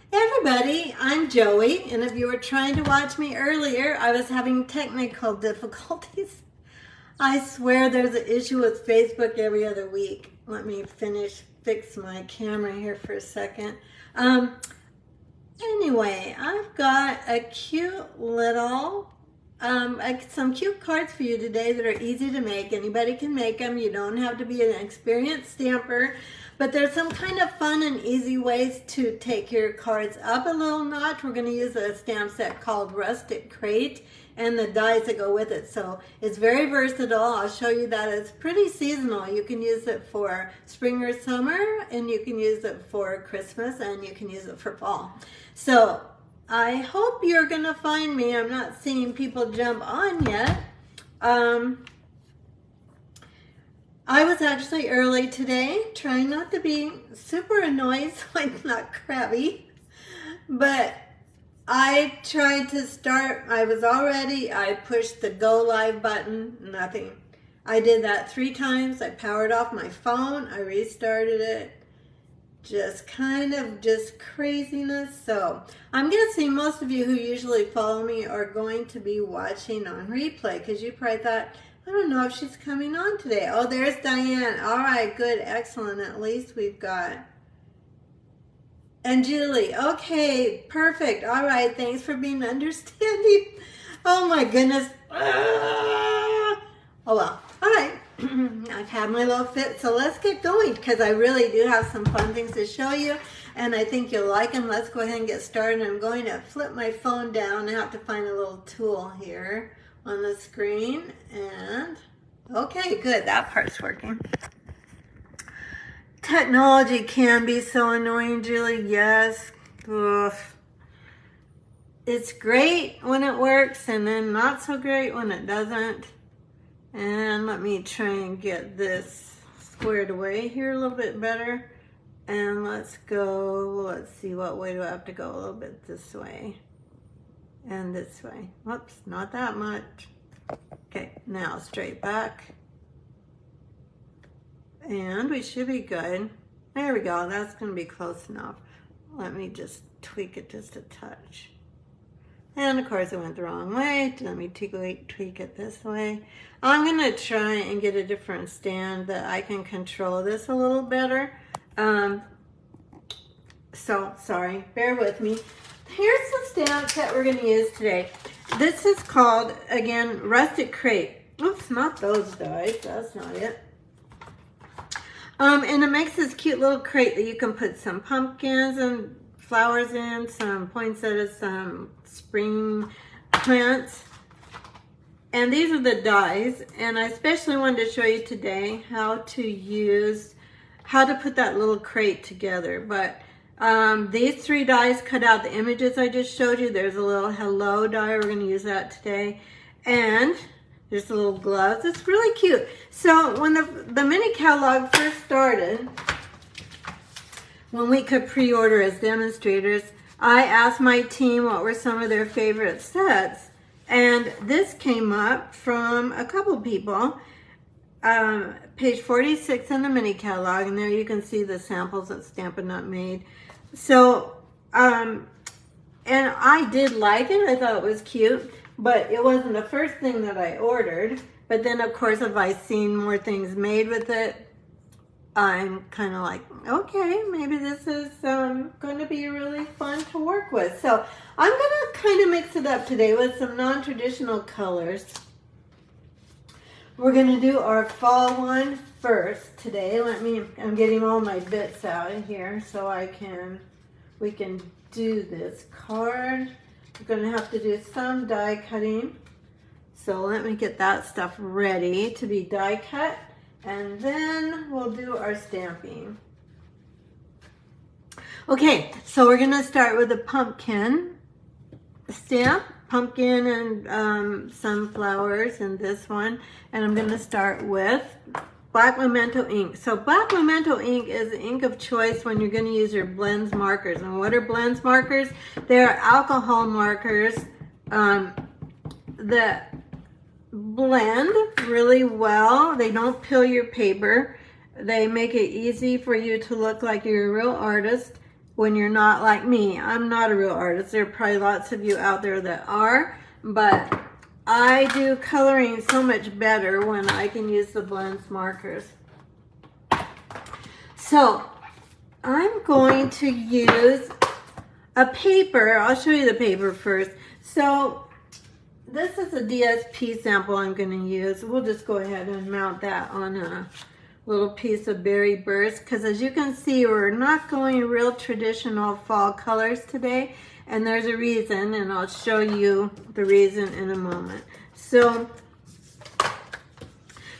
Hey everybody, I'm Joey, and if you were trying to watch me earlier, I was having technical difficulties. I swear there's an issue with Facebook every other week. Let me fix my camera here for a second. Anyway, I've got a cute little, some cute cards for you today that are easy to make. Anybody can make them. You don't have to be an experienced stamper. But there's some kind of fun and easy ways to take your cards up a little notch. We're going to use a stamp set called Rustic Crate and the dies that go with it. So it's very versatile. I'll show you that. It's pretty seasonal. You can use it for spring or summer, and you can use it for Christmas, and you can use it for fall. So I hope you're going to find me. I'm not seeing people jump on yet. I was actually early today, trying not to be super annoyed so I'm not crabby, but I tried to start. I pushed the go live button, nothing. I did that 3 times. I powered off my phone, I restarted it, just craziness. So I'm guessing most of you who usually follow me are going to be watching on replay, because you probably thought, I don't know if she's coming on today. Oh, there's Diane. All right, good, excellent. At least we've got. And Julie. Okay, perfect. All right, thanks for being understanding. Oh my goodness. Oh well. All right. I've had my little fit, so let's get going, because I really do have some fun things to show you, and I think you'll like them. Let's go ahead and get started. I'm going to flip my phone down. I have to find a little tool here on the screen, and okay, good, that part's working. Technology can be so annoying, Julie. Yes. Ugh. It's great when it works, and then not so great when it doesn't. And let me try and get this squared away here a little bit better. And let's see, what way do I have to go? A little bit this way and this way. Whoops, not that much. Okay, now straight back. And we should be good. There we go, that's gonna be close enough. Let me just tweak it just a touch. And of course it went the wrong way. Let me tweak it this way. I'm gonna try and get a different stand that I can control this a little better. So sorry, bear with me. Here's the stamp set we're gonna use today. This is called, again, Rustic Crate. Oops, not those dies, that's not it. And it makes this cute little crate that you can put some pumpkins and flowers in, some poinsettias, some spring plants. And these are the dies, and I especially wanted to show you today how to put that little crate together. But these 3 dies cut out the images I just showed you. There's a little hello die, we're going to use that today. And there's the little gloves. It's really cute. So when the mini catalog first started, when we could pre-order as demonstrators, I asked my team what were some of their favorite sets. And this came up from a couple people. Page 46 in the mini catalog, and there you can see the samples that Stampin' made. So, and I did like it. I thought it was cute, but it wasn't the first thing that I ordered. But then, of course, if I seen more things made with it, I'm kind of like, okay, maybe this is going to be really fun to work with. So I'm going to kind of mix it up today with some non-traditional colors. We're going to do our fall one first today. I'm getting all my bits out of here so we can do this card. We're going to have to do some die cutting. So let me get that stuff ready to be die cut, and then we'll do our stamping. Okay, so we're going to start with a pumpkin stamp. Pumpkin and some flowers in this one, and I'm going to start with black memento ink. So black memento ink is the ink of choice when you're going to use your blends markers. And what are blends markers? They're alcohol markers that blend really well. They don't peel your paper. They make it easy for you to look like you're a real artist. when you're not like me. I'm not a real artist. There are probably lots of you out there that are, but I do coloring so much better when I can use the blends markers. So I'm going to use a paper. I'll show you the paper first. So this is a DSP sample I'm going to use. We'll just go ahead and mount that on a little piece of berry burst, because as you can see, we're not going real traditional fall colors today, and there's a reason, and I'll show you the reason in a moment. So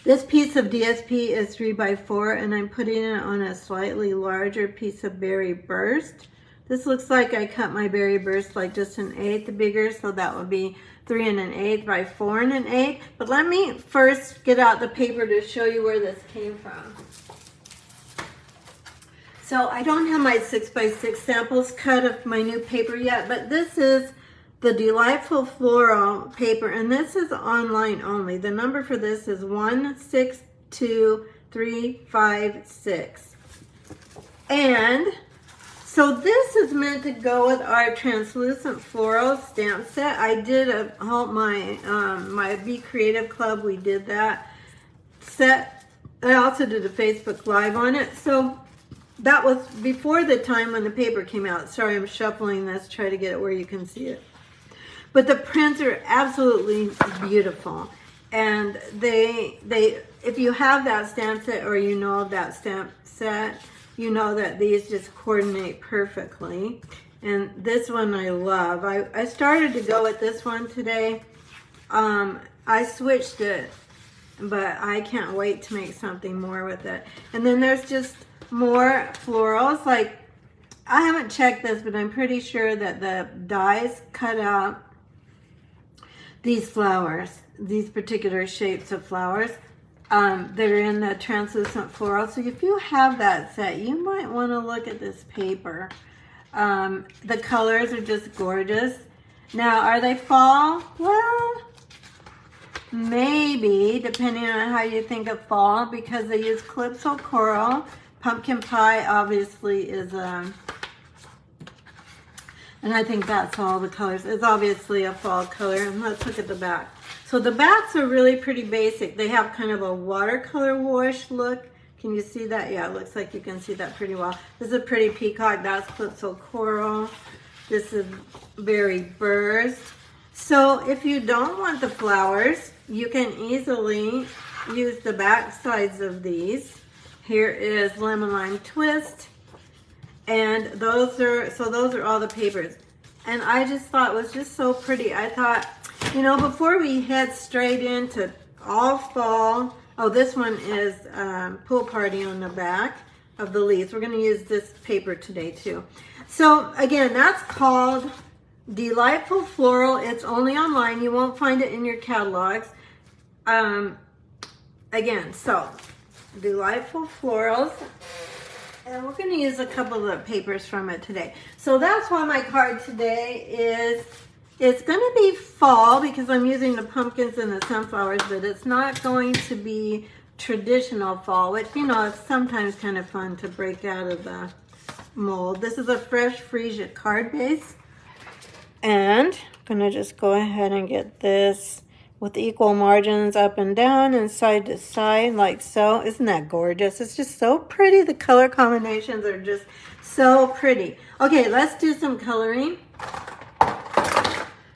this piece of DSP is 3x4, and I'm putting it on a slightly larger piece of berry burst. This looks like I cut my berry burst like just 1/8 bigger, so that would be 3 1/8 by 4 1/8. But let me first get out the paper to show you where this came from. So I don't have my 6x6 samples cut of my new paper yet, but this is the Delightful Floral paper, and this is online only. The number for this is 162356. And so this is meant to go with our translucent floral stamp set. I did my Be Creative Club, we did that set. I also did a Facebook Live on it. So that was before the time when the paper came out. Sorry, I'm shuffling this, try to get it where you can see it. But the prints are absolutely beautiful. And if you have that stamp set, or you know of that stamp set, you know that these just coordinate perfectly. And this one I love. I started to go with this one today. I switched it, but I can't wait to make something more with it. And then there's just more florals. Like, I haven't checked this, but I'm pretty sure that the dies cut out these flowers, these particular shapes of flowers. That are in the translucent floral. So if you have that set, you might want to look at this paper. The colors are just gorgeous. Now, are they fall? Well, maybe, depending on how you think of fall, because they use Calypso Coral. Pumpkin Pie obviously is and I think that's all the colors. It's obviously a fall color. And let's look at the back. So the backs are really pretty basic. They have kind of a watercolor wash look. Can you see that? Yeah, it looks like you can see that pretty well. This is a pretty peacock. That's Calypso Coral. This is Berry Burst. So if you don't want the flowers, you can easily use the back sides of these. Here is Lemon Lime Twist. And those are all the papers. And I just thought it was just so pretty. I thought, you know, before we head straight into all fall, oh, this one is Pool Party on the back of the leaves. We're going to use this paper today too. So again, that's called Delightful Floral. It's only online. You won't find it in your catalogs. Again, so Delightful Florals. And we're going to use a couple of papers from it today. So that's why my card today is, it's going to be fall because I'm using the pumpkins and the sunflowers, but it's not going to be traditional fall, which, you know, it's sometimes kind of fun to break out of the mold. This is a fresh freesia card base. And I'm going to just go ahead and get this with equal margins up and down and side to side like so. Isn't that gorgeous? It's just so pretty. The color combinations are just so pretty. Okay, let's do some coloring.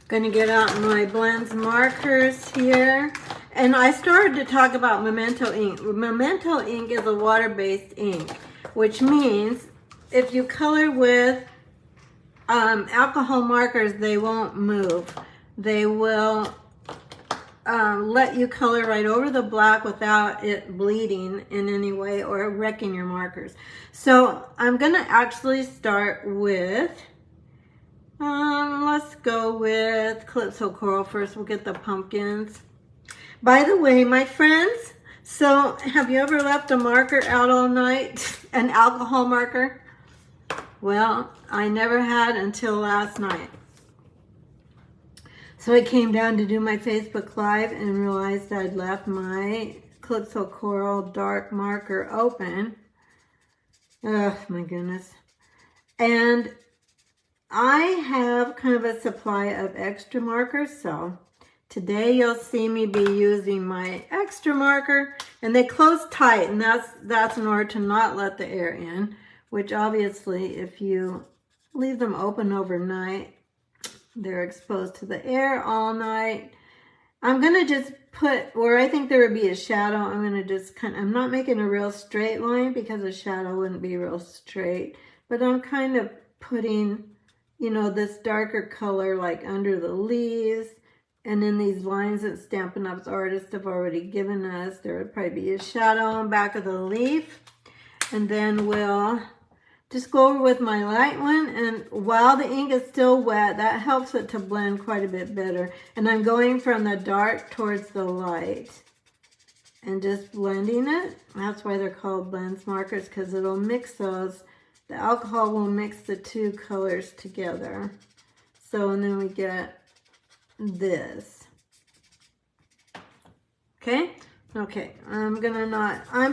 Going to get out my blends markers here. And I started to talk about Memento ink. Memento ink is a water-based ink, which means if you color with alcohol markers, they won't move. They will let you color right over the black without it bleeding in any way or wrecking your markers. So I'm going to actually start with, let's go with Calypso Coral first. We'll get the pumpkins. By the way, my friends, so have you ever left a marker out all night? An alcohol marker? Well, I never had until last night. So I came down to do my Facebook Live and realized I'd left my Calypso Coral dark marker open. Oh my goodness. And I have kind of a supply of extra markers, so today you'll see me be using my extra marker, and they close tight, and that's in order to not let the air in, which obviously if you leave them open overnight, they're exposed to the air all night. I'm going to just put, where I think there would be a shadow, I'm going to just I'm not making a real straight line because a shadow wouldn't be real straight, but I'm kind of putting, you know, this darker color like under the leaves, and then these lines that Stampin' Up's artists have already given us. There would probably be a shadow on the back of the leaf, and then we'll just go over with my light one, and while the ink is still wet, that helps it to blend quite a bit better. And I'm going from the dark towards the light and just blending it. That's why they're called blends markers, because it'll mix those. The alcohol will mix the two colors together. So, and then we get this. Okay? Okay, I'm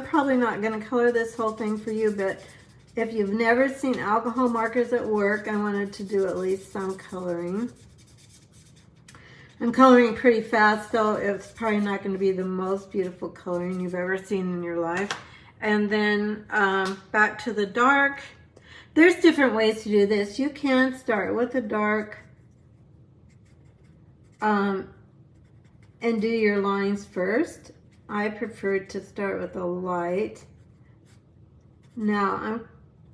probably not gonna color this whole thing for you, but if you've never seen alcohol markers at work, I wanted to do at least some coloring. I'm coloring pretty fast, though. It's probably not going to be the most beautiful coloring you've ever seen in your life. And then back to the dark. There's different ways to do this. You can start with the dark and do your lines first. I prefer to start with the light. Now, I'm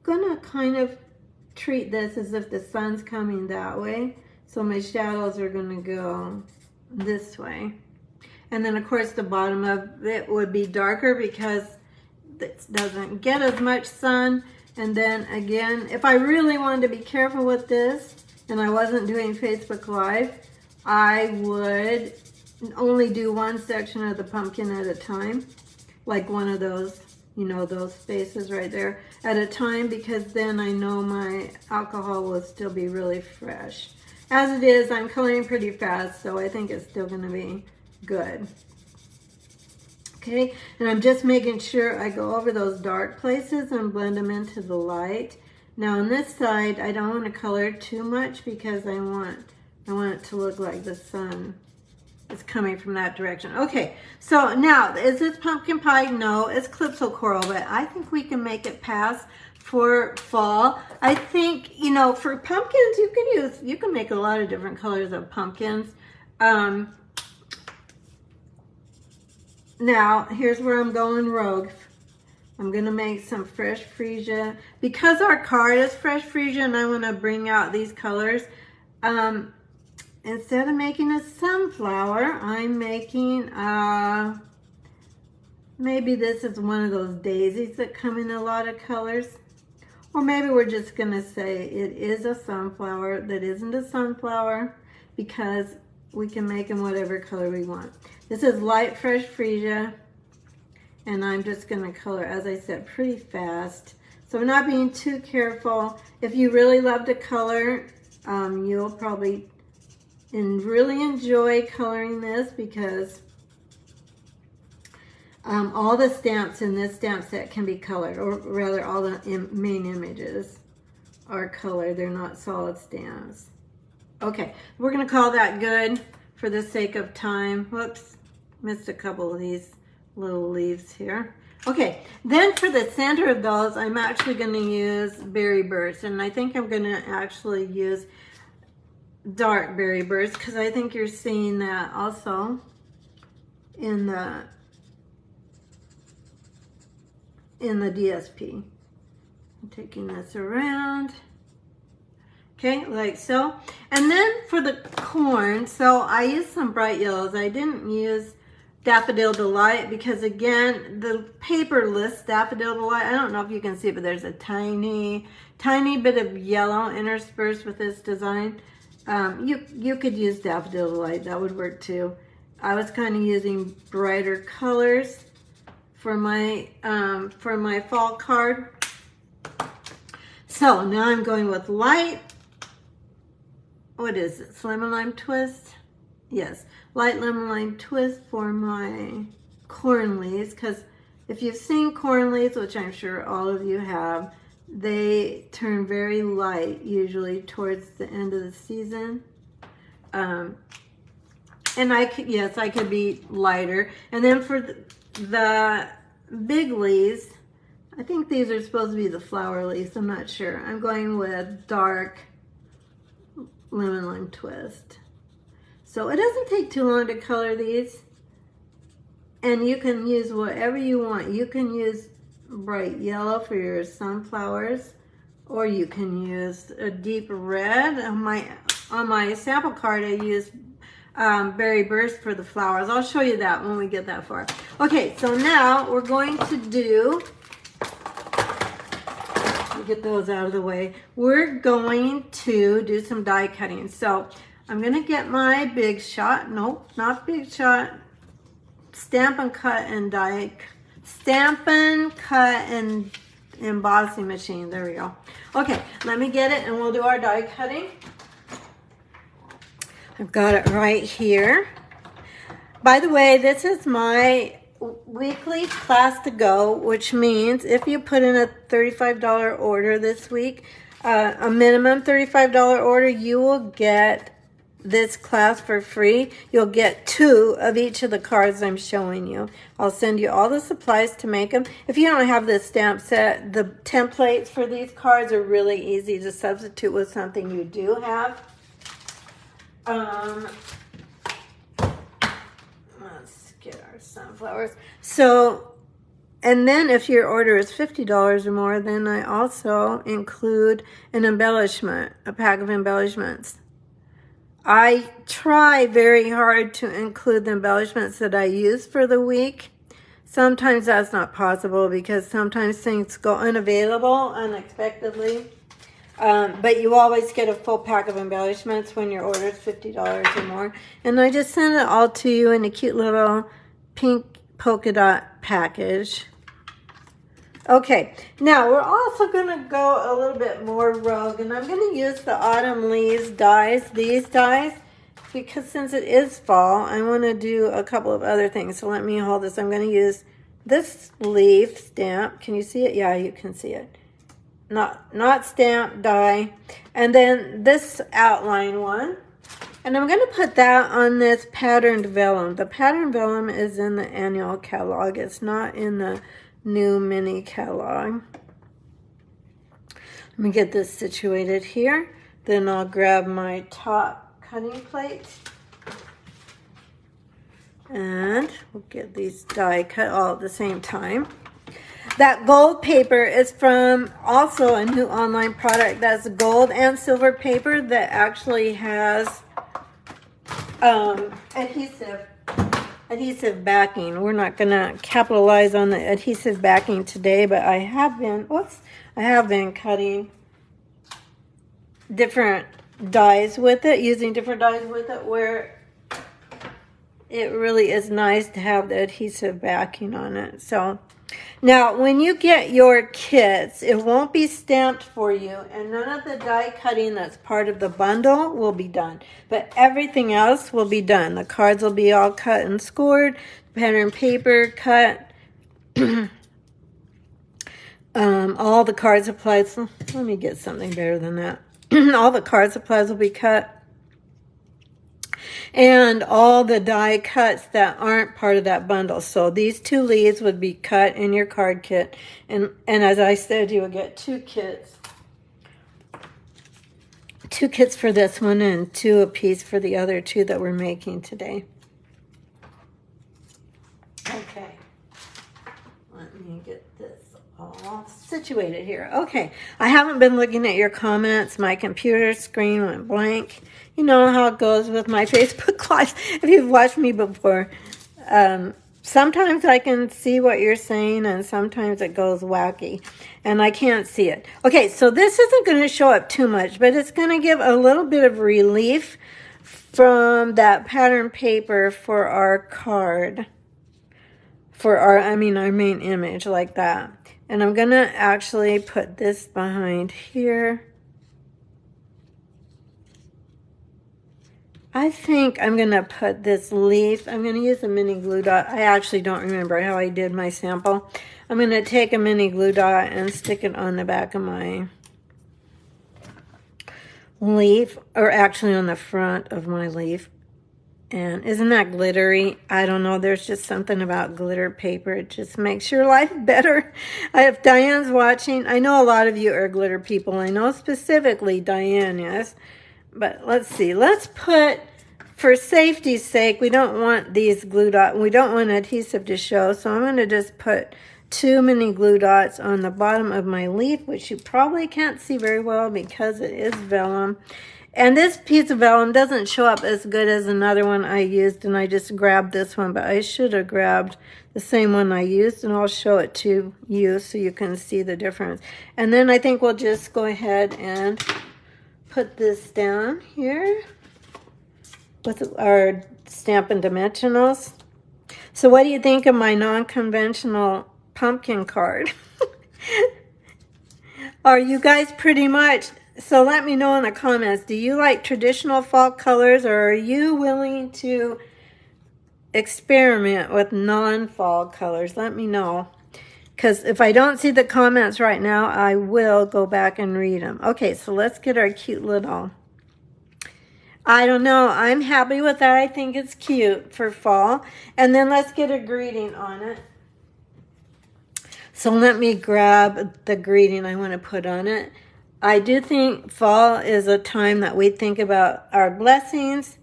gonna kind of treat this as if the sun's coming that way, so my shadows are gonna go this way, and then of course the bottom of it would be darker because it doesn't get as much sun. And then again, if I really wanted to be careful with this and I wasn't doing Facebook Live, I would only do one section of the pumpkin at a time, like one of those, you know, those spaces right there at a time, because then I know my alcohol will still be really fresh. As it is, I'm coloring pretty fast, so I think it's still gonna be good. Okay, and I'm just making sure I go over those dark places and blend them into the light. Now on this side, I don't want to color too much because I want it to look like the sun is coming from that direction. Okay, so now, is this pumpkin pie? No, it's Calypso Coral, but I think we can make it pass for fall. I think, you know, for pumpkins, you can make a lot of different colors of pumpkins. Now, here's where I'm going rogue. I'm gonna make some fresh freesia. Because our card is fresh freesia and I wanna bring out these colors, instead of making a sunflower, I'm making, maybe this is one of those daisies that come in a lot of colors. Or maybe we're just gonna say it is a sunflower that isn't a sunflower, because we can make them whatever color we want. This is light fresh freesia, and I'm just gonna color, as I said, pretty fast. So I'm not being too careful. If you really love to color, you'll probably really enjoy coloring this, because all the stamps in this stamp set can be colored, or rather all the main images are colored. They're not solid stamps. Okay, we're gonna call that good for the sake of time. Whoops, missed a couple of these little leaves here. Okay, then for the center of those, I'm actually gonna use Berry Burst, and I think I'm gonna actually use dark Berry Burst, because I think you're seeing that also in the DSP. I'm taking this around. Okay, like so. And then for the corn, so I used some bright yellows. I didn't use Daffodil Delight because, again, the paper lists Daffodil Delight. I don't know if you can see it, but there's a tiny bit of yellow interspersed with this design. You could use Daffodil Delight. That would work too. I was kind of using brighter colors for my fall card. So now I'm going with light. What is it? Lemon Lime Twist? Yes, light lemon lime twist for my corn leaves, because if you've seen corn leaves, which I'm sure all of you have, they turn very light usually towards the end of the season. And I could, yes, I could be lighter. And then for the big leaves, I think these are supposed to be the flower leaves. I'm not sure. I'm going with dark lemon lime twist. So it doesn't take too long to color these. And you can use whatever you want. You can use bright yellow for your sunflowers, or you can use a deep red. On my sample card, I used Berry Burst for the flowers. I'll show you that when we get that far. Okay, so now we're going to do, get those out of the way. We're going to do some die cutting. So I'm going to get my Big Shot. Nope, not Big Shot. Stampin' Cut and Die. Stampin' Cut and Embossing Machine. There we go. Okay, let me get it and we'll do our die cutting. I've got it right here. By the way, this is my weekly class to go, which means if you put in a $35 order this week, a minimum $35 order, you will get this class for free. You'll get 2 of each of the cards I'm showing you. I'll send you all the supplies to make them. If you don't have this stamp set, the templates for these cards are really easy to substitute with something you do have. Let's get our sunflowers. So, and then if your order is $50 or more, then I also include an embellishment, a pack of embellishments. I try very hard to include the embellishments that I use for the week. Sometimes that's not possible because sometimes things go unavailable unexpectedly. But you always get a full pack of embellishments when your order is $50 or more. And I just send it all to you in a cute little pink polka dot package. Okay, now we're also going to go a little bit more rogue, and I'm going to use the Autumn Leaves dies, these dies, because since it is fall, I want to do a couple of other things. So let me hold this. I'm going to use this leaf stamp. Can you see it? Yeah, you can see it. Not stamp, die. And then this outline one. And I'm going to put that on this patterned vellum. The patterned vellum is in the annual catalog. It's not in the new mini catalog. Let me get this situated here. Then I'll grab my top cutting plate. And we'll get these die cut all at the same time. That gold paper is from also a new online product that's gold and silver paper that actually has adhesive backing. We're not going to capitalize on the adhesive backing today, but I have been cutting different dies with it, using different dies with it, where it really is nice to have the adhesive backing on it. So now when you get your kits, it won't be stamped for you, and none of the die cutting that's part of the bundle will be done, but everything else will be done. The cards will be all cut and scored, pattern paper cut, all the card supplies. Let me get something better than that. All the card supplies will be cut. And all the die cuts that aren't part of that bundle. So these 2 leaves would be cut in your card kit. And as I said, you would get 2 kits. 2 kits for this one and 2 apiece for the other 2 that we're making today. Okay. Let me get this all situated here. Okay. I haven't been looking at your comments. My computer screen went blank. You know how it goes with my Facebook Live. If you've watched me before, sometimes I can see what you're saying and sometimes it goes wacky and I can't see it. Okay, so this isn't going to show up too much, but it's going to give a little bit of relief from that pattern paper for our card, for our main image like that. And I'm going to actually put this behind here. I think I'm going to put this leaf, I'm going to use a mini glue dot. I actually don't remember how I did my sample. I'm going to take a mini glue dot and stick it on the back of my leaf, or actually on the front of my leaf. And isn't that glittery? I don't know. There's just something about glitter paper. It just makes your life better. If Diane's watching, I know a lot of you are glitter people. I know specifically Diane is. But let's see. Let's put, for safety's sake, we don't want these glue dots. We don't want adhesive to show. So I'm going to just put 2 mini glue dots on the bottom of my leaf, which you probably can't see very well because it is vellum. And this piece of vellum doesn't show up as good as another one I used, and I just grabbed this one, but I should have grabbed the same one I used, and I'll show it to you so you can see the difference. And then I think we'll just go ahead and put this down here with our Stampin' Dimensionals. So what do you think of my non-conventional pumpkin card? Are you guys pretty much... So let me know in the comments, do you like traditional fall colors, or are you willing to experiment with non-fall colors? Let me know. Because if I don't see the comments right now, I will go back and read them. Okay, so let's get our cute little... I don't know. I'm happy with that. I think it's cute for fall. And then let's get a greeting on it. So let me grab the greeting I want to put on it. I do think fall is a time that we think about our blessings,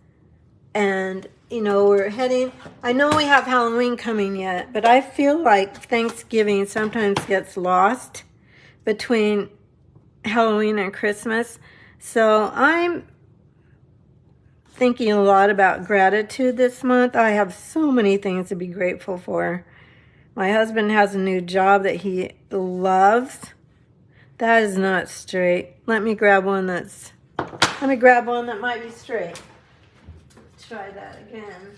and you know, we're heading, I know we have Halloween coming yet, but I feel like Thanksgiving sometimes gets lost between Halloween and Christmas. So I'm thinking a lot about gratitude this month. I have so many things to be grateful for. My husband has a new job that he loves. That is not straight. Let me grab one that might be straight. Try that again.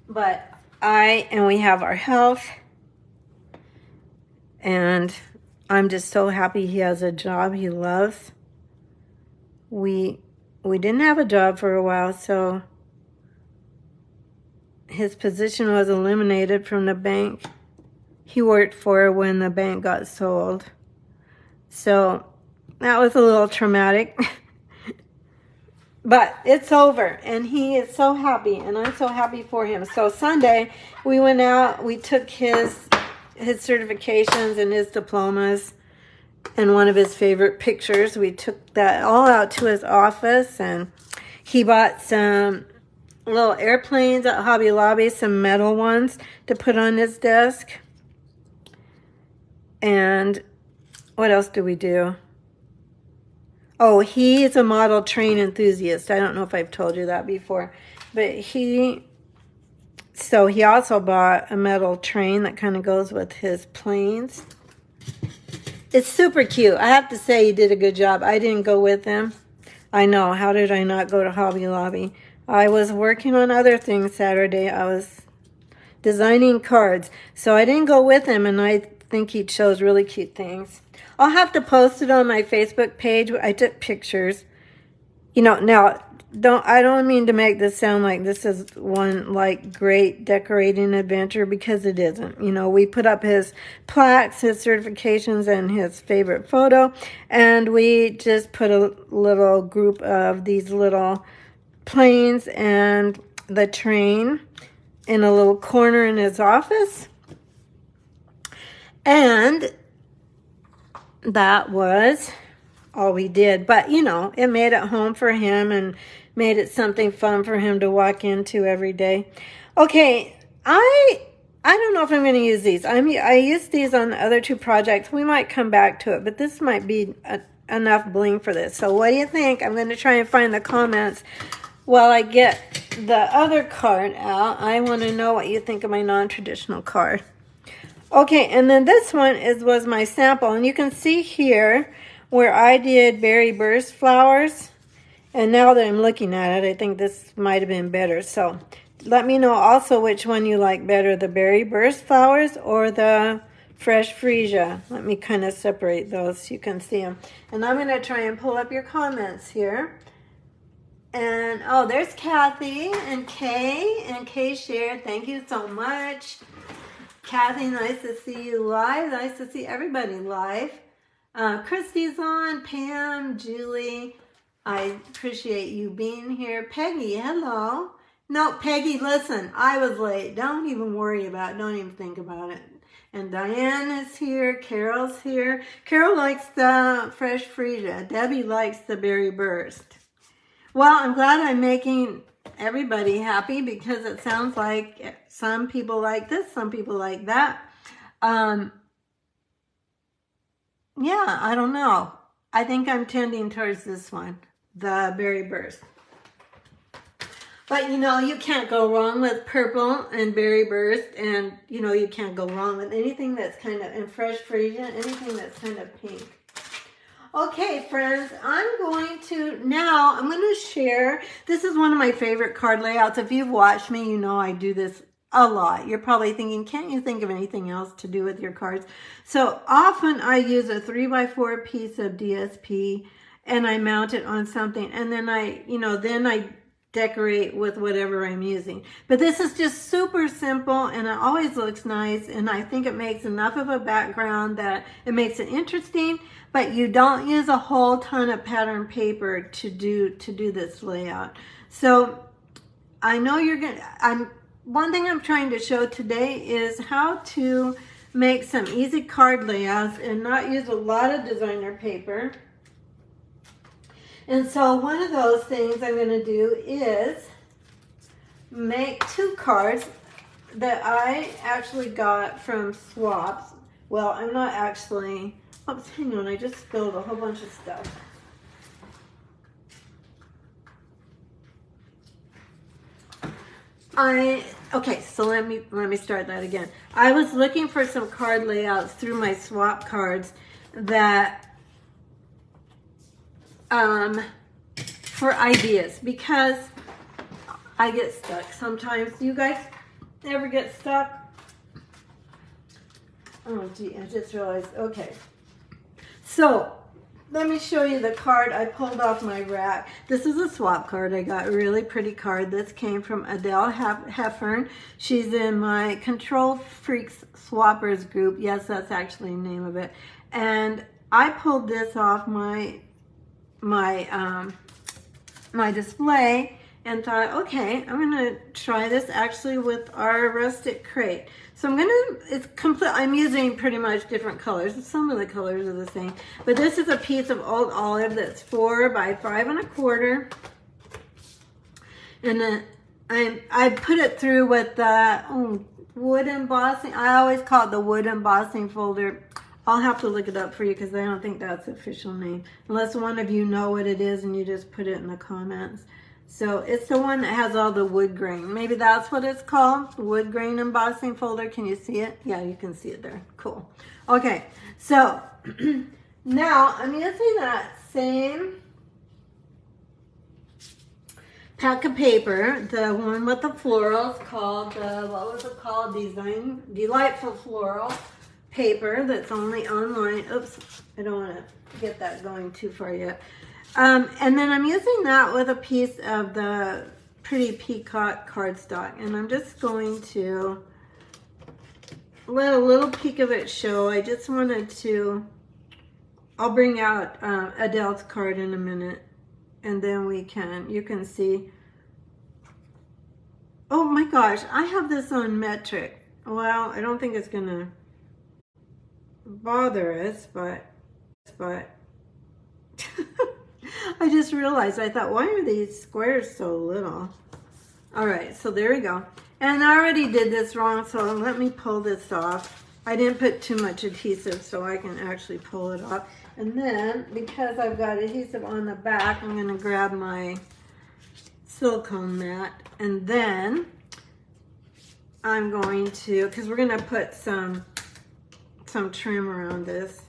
But we have our health, and I'm just so happy he has a job he loves. We didn't have a job for a while, so his position was eliminated from the bank he worked for when the bank got sold. So that was a little traumatic. But it's over, and he is so happy, and I'm so happy for him. So Sunday, we went out, we took his certifications and his diplomas and one of his favorite pictures. We took that all out to his office, and he bought some little airplanes at Hobby Lobby, some metal ones to put on his desk. And what else do we do? Oh, he's a model train enthusiast. I don't know if I've told you that before. But he also bought a metal train that kind of goes with his planes. It's super cute. I have to say he did a good job. I didn't go with him. I know. How did I not go to Hobby Lobby? I was working on other things Saturday. I was designing cards. So I didn't go with him, and I think he chose really cute things. I'll have to post it on my Facebook page. I took pictures. You know, now, I don't mean to make this sound like this is one, like, great decorating adventure, because it isn't. You know, we put up his plaques, his certifications, and his favorite photo, and we just put a little group of these little planes and the train in a little corner in his office. And that was all we did. But, you know, it made it home for him and made it something fun for him to walk into every day. Okay, I don't know if I'm going to use these. I used these on the other two projects. We might come back to it, but this might be enough bling for this. So what do you think? I'm going to try and find the comments while I get the other card out. I want to know what you think of my non-traditional card. Okay, and then this one was my sample, and you can see here where I did berry burst flowers, and now that I'm looking at it, I think this might have been better. So let me know also which one you like better, the berry burst flowers or the Fresh Freesia. Let me kind of separate those so you can see them. And I'm going to try and pull up your comments here. And, oh, there's Kathy and Kay. And Kay shared. Thank you so much. Kathy, nice to see you live. Nice to see everybody live. Christy's on. Pam, Julie. I appreciate you being here. Peggy, hello. No, Peggy, listen. I was late. Don't even worry about it. Don't even think about it. And Diane is here. Carol's here. Carol likes the Fresh Freesia. Debbie likes the Berry Burst. Well, I'm glad I'm making everybody happy because it sounds like some people like this, some people like that. Yeah, I don't know. I think I'm tending towards this one, the Berry Burst. But, you know, you can't go wrong with purple and Berry Burst. And, you know, you can't go wrong with anything that's kind of, in Fresh Freesia, anything that's kind of pink. Okay, friends, I'm going to share. This is one of my favorite card layouts. If you've watched me, you know I do this a lot. You're probably thinking, can't you think of anything else to do with your cards? So often I use a 3x4 piece of DSP and I mount it on something. And then I decorate with whatever I'm using. But this is just super simple and it always looks nice. And I think it makes enough of a background that it makes it interesting. But you don't use a whole ton of pattern paper to do this layout. So I know one thing I'm trying to show today is how to make some easy card layouts and not use a lot of designer paper. And so one of those things I'm going to do is make 2 cards that I actually got from swaps. Well, I'm not actually. Oops, hang on, I just spilled a whole bunch of stuff. Okay, so let me start that again. I was looking for some card layouts through my swap cards that for ideas, because I get stuck sometimes. Do you guys ever get stuck? Oh gee, I just realized. Okay. So, let me show you the card I pulled off my rack. This is a swap card. I got a really pretty card. This came from Adele Heffern. She's in my Control Freaks Swappers group. Yes, that's actually the name of it. And I pulled this off my display and thought, okay, I'm going to try this actually with our Rustic crate. So I'm using pretty much different colors. Some of the colors are the same. But this is a piece of old olive that's 4 by 5 1/4. And then I put it through with the wood embossing. I always call it the wood embossing folder. I'll have to look it up for you because I don't think that's the official name. Unless one of you know what it is and you just put it in the comments. So it's the one that has all the wood grain. Maybe that's what it's called, wood grain embossing folder. Can you see it? Yeah, you can see it there. Cool. Okay, so now I'm using that same pack of paper, the one with the florals called, what was it called? Delightful Floral paper that's only online. Oops, I don't want to get that going too far yet. And then I'm using that with a piece of the Pretty Peacock cardstock. And I'm just going to let a little peek of it show. I just wanted to, I'll bring out Adele's card in a minute. And then you can see. Oh my gosh, I have this on metric. Well, I don't think it's going to bother us, but I just realized, I thought, why are these squares so little? All right, so there we go. And I already did this wrong, so let me pull this off. I didn't put too much adhesive, so I can actually pull it off. And then, because I've got adhesive on the back, I'm going to grab my silicone mat. And then I'm going to, because we're going to put some trim around this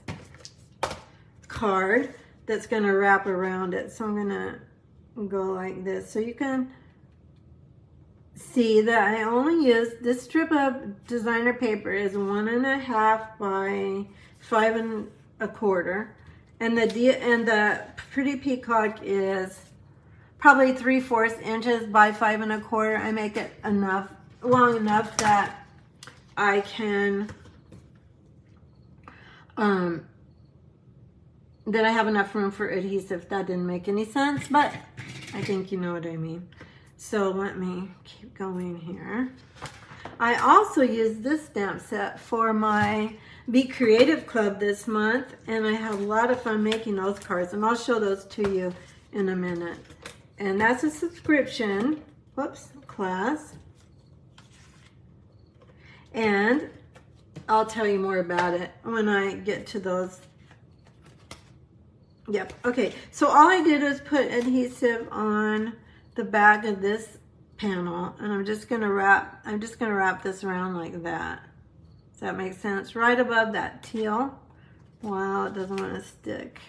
card that's going to wrap around it. So I'm going to go like this. So you can see that I only use this strip of designer paper is 1.5 by 5 1/4, and the Pretty Peacock is probably 3/4 inches by 5 1/4. I make it long enough that I can that I have enough room for adhesive. That didn't make any sense, but I think you know what I mean. So let me keep going here. I also used this stamp set for my Be Creative Club this month, and I had a lot of fun making those cards, and I'll show those to you in a minute. And that's a subscription, class. And I'll tell you more about it when I get to those. Yep, okay, so all I did was put adhesive on the back of this panel, and I'm just gonna wrap this around like that. Does that make sense? Right above that teal. Wow, it doesn't want to stick.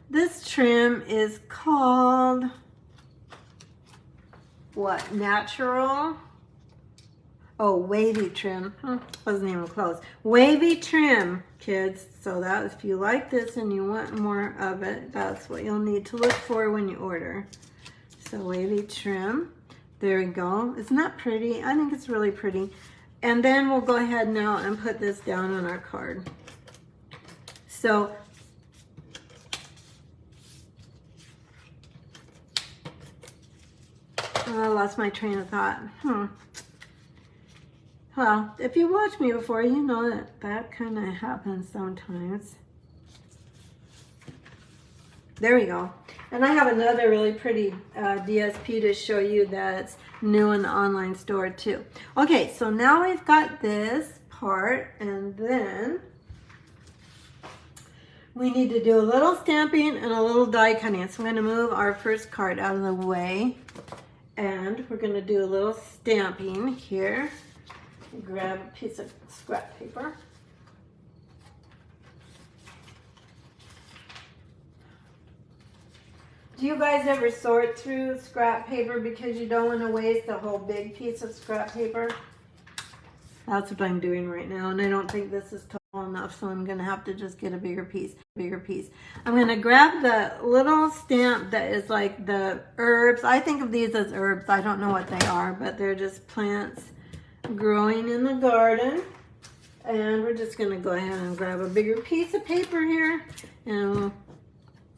This trim is called what? Natural? Oh, wavy trim. Wasn't even close. Wavy trim, kids. So that if you like this and you want more of it, that's what you'll need to look for when you order. So wavy trim. There we go. Isn't that pretty? I think it's really pretty. And then we'll go ahead now and put this down on our card. So I lost my train of thought. Well, if you watched me before, you know that kind of happens sometimes. There we go. And I have another really pretty DSP to show you that's new in the online store too. Okay, so now we've got this part, and then we need to do a little stamping and a little die cutting. So I'm going to move our first card out of the way, and we're going to do a little stamping here. Grab a piece of scrap paper. Do you guys ever sort through scrap paper because you don't want to waste a whole big piece of scrap paper? That's what I'm doing right now, and I don't think this is tall enough, so I'm going to have to just get a bigger piece. I'm going to grab the little stamp that is like the herbs. I think of these as herbs. I don't know what they are, but they're just plants growing in the garden. And we're just going to go ahead and grab a bigger piece of paper here, and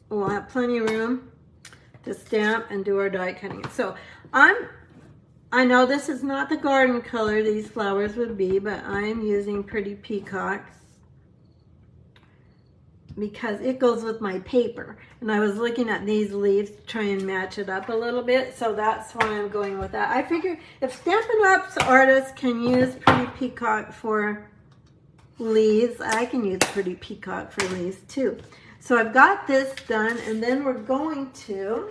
we'll have plenty of room to stamp and do our die cutting. So I know this is not the garden color these flowers would be, but I'm using Pretty Peacock because it goes with my paper. And I was looking at these leaves to try and match it up a little bit, so that's why I'm going with that. I figure if Stampin' Up's artists can use Pretty Peacock for leaves, I can use Pretty Peacock for leaves too. So I've got this done, and then we're going to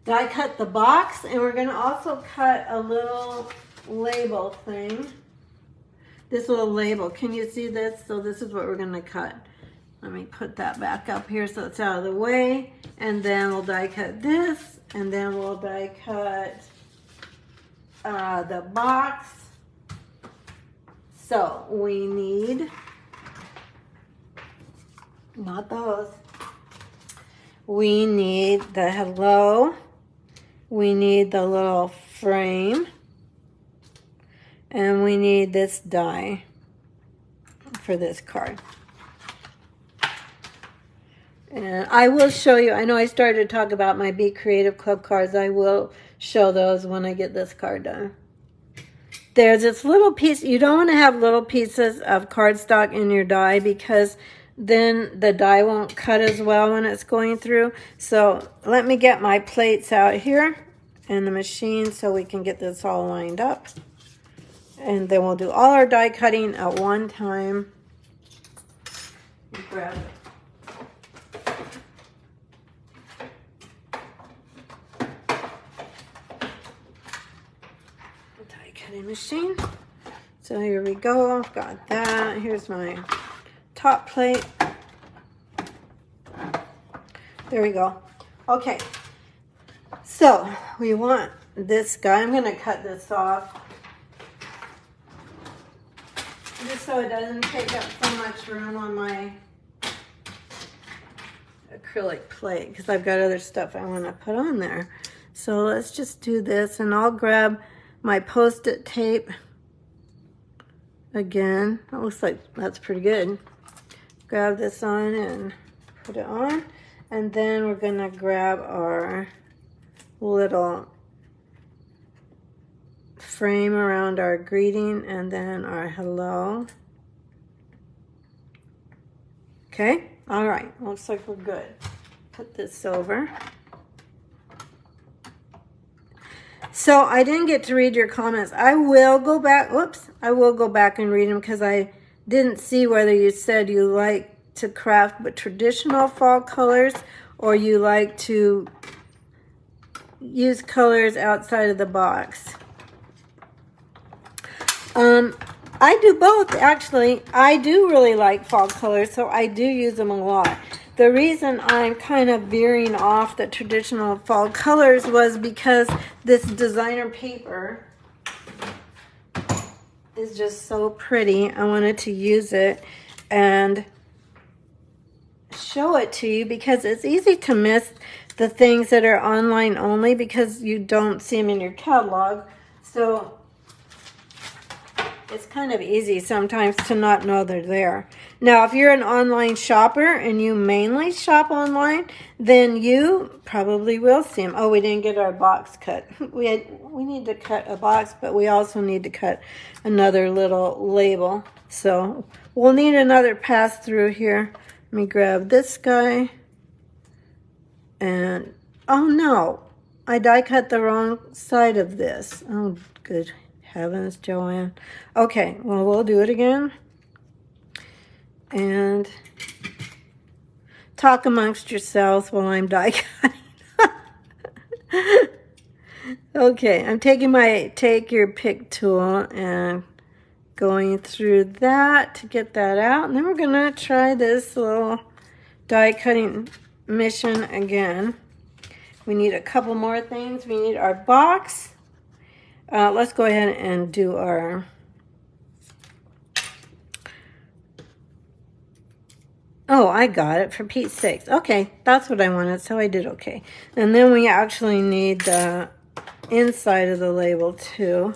die cut the box, and we're going to also cut a little label thing. This little label, can you see this? So this is what we're going to cut. Let me put that back up here so it's out of the way, and then we'll die cut this, and then we'll die cut the box. So we need, not those, we need the hello, we need the little frame, and we need this die for this card. And I will show you, I know I started to talk about my Be Creative Club cards. I will show those when I get this card done. There's this little piece, you don't want to have little pieces of cardstock in your die because then the die won't cut as well when it's going through. So let me get my plates out here in the machine so we can get this all lined up. And then we'll do all our die cutting at one time. Grab it. Die cutting machine. So here we go. I've got that. Here's my top plate. There we go. Okay. So we want this guy. I'm going to cut this off just so it doesn't take up so much room on my acrylic plate because I've got other stuff I want to put on there. So let's just do this, and I'll grab my Post-it tape again. That looks like that's pretty good. Grab this on and put it on, and then we're going to grab our little frame around our greeting and then our hello. Okay, all right, looks like we're good. Put this over. So I didn't get to read your comments. I will go back, whoops, I will go back and read them because I didn't see whether you said you like to craft with traditional fall colors or you like to use colors outside of the box. I do both, actually. I do really like fall colors, so I do use them a lot. The reason I'm kind of veering off the traditional fall colors was because this designer paper is just so pretty. I wanted to use it and show it to you because it's easy to miss the things that are online only because you don't see them in your catalog. So it's kind of easy sometimes to not know they're there. Now, if you're an online shopper and you mainly shop online, then you probably will see them. Oh, we didn't get our box cut. We need to cut a box, but we also need to cut another little label. So we'll need another pass through here. Let me grab this guy. And, oh no, I die cut the wrong side of this. Oh, good heavens, Joanne. Okay, well, we'll do it again. And talk amongst yourselves while I'm die cutting. Okay, I'm taking my take your pick tool and going through that to get that out. And then we're gonna try this little die cutting mission again. We need a couple more things. We need our box. Let's go ahead and do our, oh, I got it, for Pete's sakes. Okay, that's what I wanted, so I did okay. And then we actually need the inside of the label too.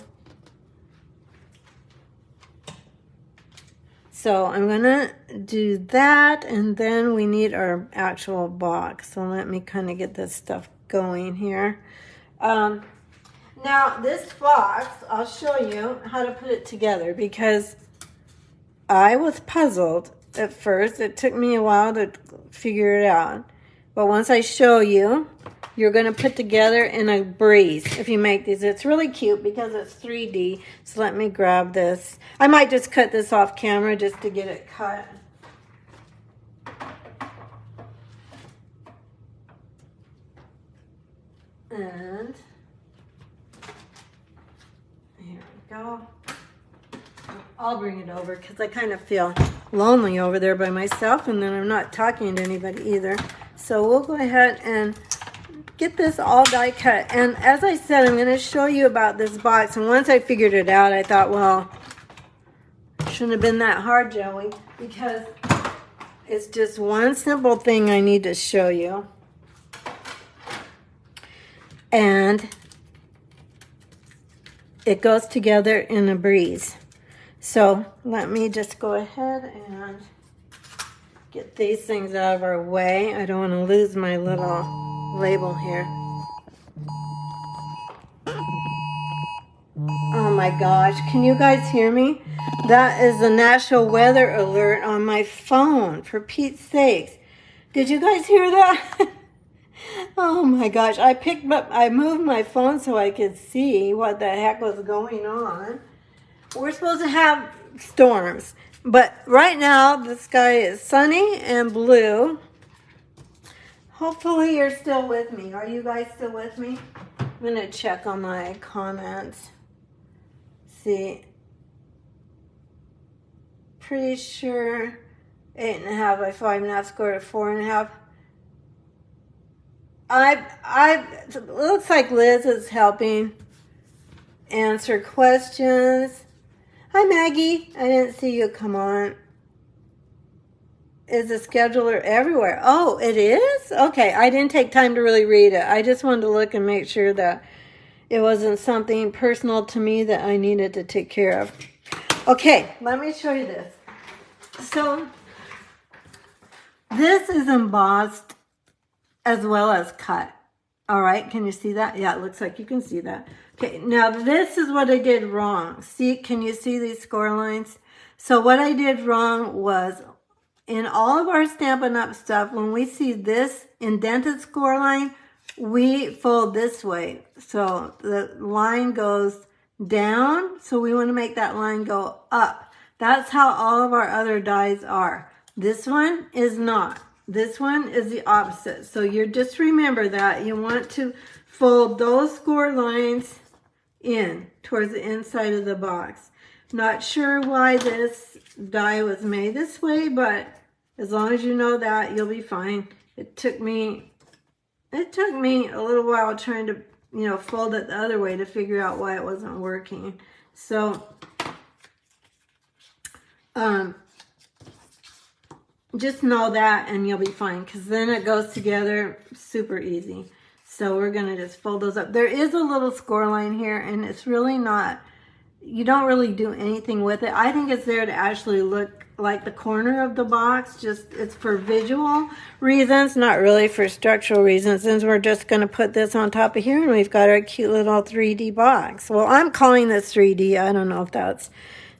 So I'm gonna do that, and then we need our actual box. So let me kind of get this stuff going here. Now this box, I'll show you how to put it together because I was puzzled at first. It took me a while to figure it out. But once I show you, you're going to put together in a breeze if you make these. It's really cute because it's 3D. So let me grab this. I might just cut this off camera just to get it cut. And here we go. I'll bring it over because I kind of feel lonely over there by myself, and then I'm not talking to anybody either. So we'll go ahead and get this all die cut. And as I said, I'm going to show you about this box. And once I figured it out, I thought, well, it shouldn't have been that hard, Joey, because it's just one simple thing I need to show you. And it goes together in a breeze. So let me just go ahead and get these things out of our way. I don't want to lose my little label here. Oh my gosh, can you guys hear me? That is the national weather alert on my phone, for Pete's sakes. Did you guys hear that? Oh my gosh, I moved my phone so I could see what the heck was going on. We're supposed to have storms, but right now the sky is sunny and blue. Hopefully you're still with me. Are you guys still with me? I'm going to check on my comments. See. Pretty sure 8.5 by 5.5 squared to 4.5. it looks like Liz is helping answer questions. Hi, Maggie. I didn't see you come on. Is the scheduler everywhere? Oh, it is? Okay, I didn't take time to really read it. I just wanted to look and make sure that it wasn't something personal to me that I needed to take care of. Okay, let me show you this. So, this is embossed as well as cut. All right, can you see that? Yeah, it looks like you can see that. Okay, now this is what I did wrong. See, can you see these score lines? So what I did wrong was in all of our Stampin' Up! Stuff, when we see this indented score line, we fold this way. So the line goes down, so we want to make that line go up. That's how all of our other dies are. This one is not. This one is the opposite. So you just remember that. You want to fold those score lines in towards the inside of the box. Not sure why this die was made this way, but as long as you know that, you'll be fine. It took me a little while trying to, fold it the other way to figure out why it wasn't working. So, just know that and you'll be fine, because then it goes together super easy. So we're going to just fold those up. There is a little score line here, and it's really not, you don't really do anything with it. I think it's there to actually look like the corner of the box. Just, it's for visual reasons, not really for structural reasons, since we're just going to put this on top of here and we've got our cute little 3D box. Well, I'm calling this 3D. I don't know if that's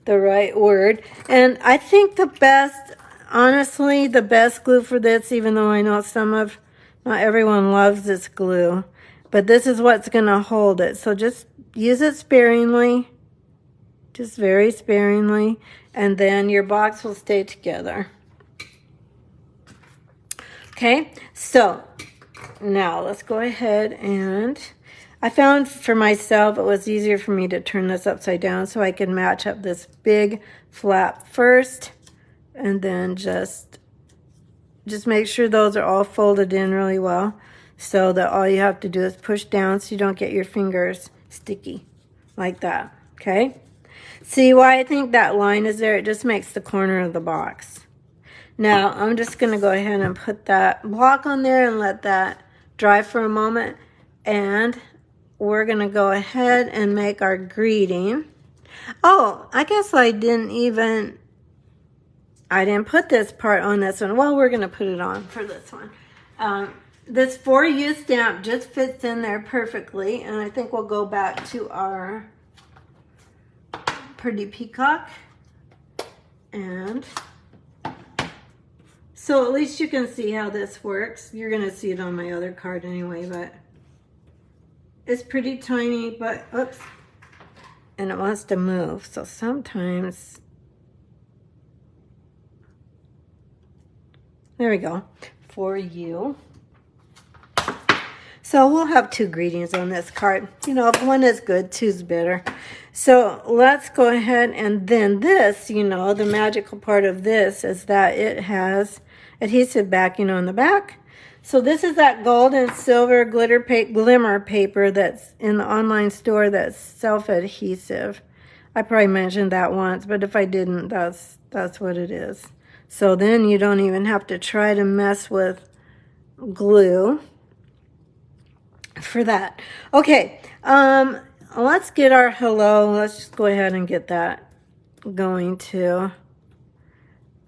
the right word. And I think the best, honestly, the best glue for this, even though I know not everyone loves this glue, but this is what's going to hold it. So just use it sparingly, just very sparingly, and then your box will stay together. Okay, so now let's go ahead, and I found for myself it was easier for me to turn this upside down so I can match up this big flap first, and then just make sure those are all folded in really well, so that all you have to do is push down so you don't get your fingers sticky like that. Okay, see why I think that line is there? It just makes the corner of the box. Now I'm just going to go ahead and put that block on there and let that dry for a moment, and we're going to go ahead and make our greeting. Oh, I guess I didn't put this part on this one. Well, we're going to put it on for this one. This For You stamp just fits in there perfectly, and I think we'll go back to our pretty peacock. And so at least you can see how this works. You're going to see it on my other card anyway, but it's pretty tiny, but oops, and it wants to move. So sometimes, there we go, For You. So we'll have two greetings on this card. If one is good, two's better. So let's go ahead, and then this, the magical part of this is that it has adhesive backing on the back. So this is that gold and silver glimmer paper that's in the online store that's self-adhesive. I probably mentioned that once, but if I didn't, that's what it is. So then you don't even have to try to mess with glue for that. Okay, let's get our hello. Let's just go ahead and get that going too.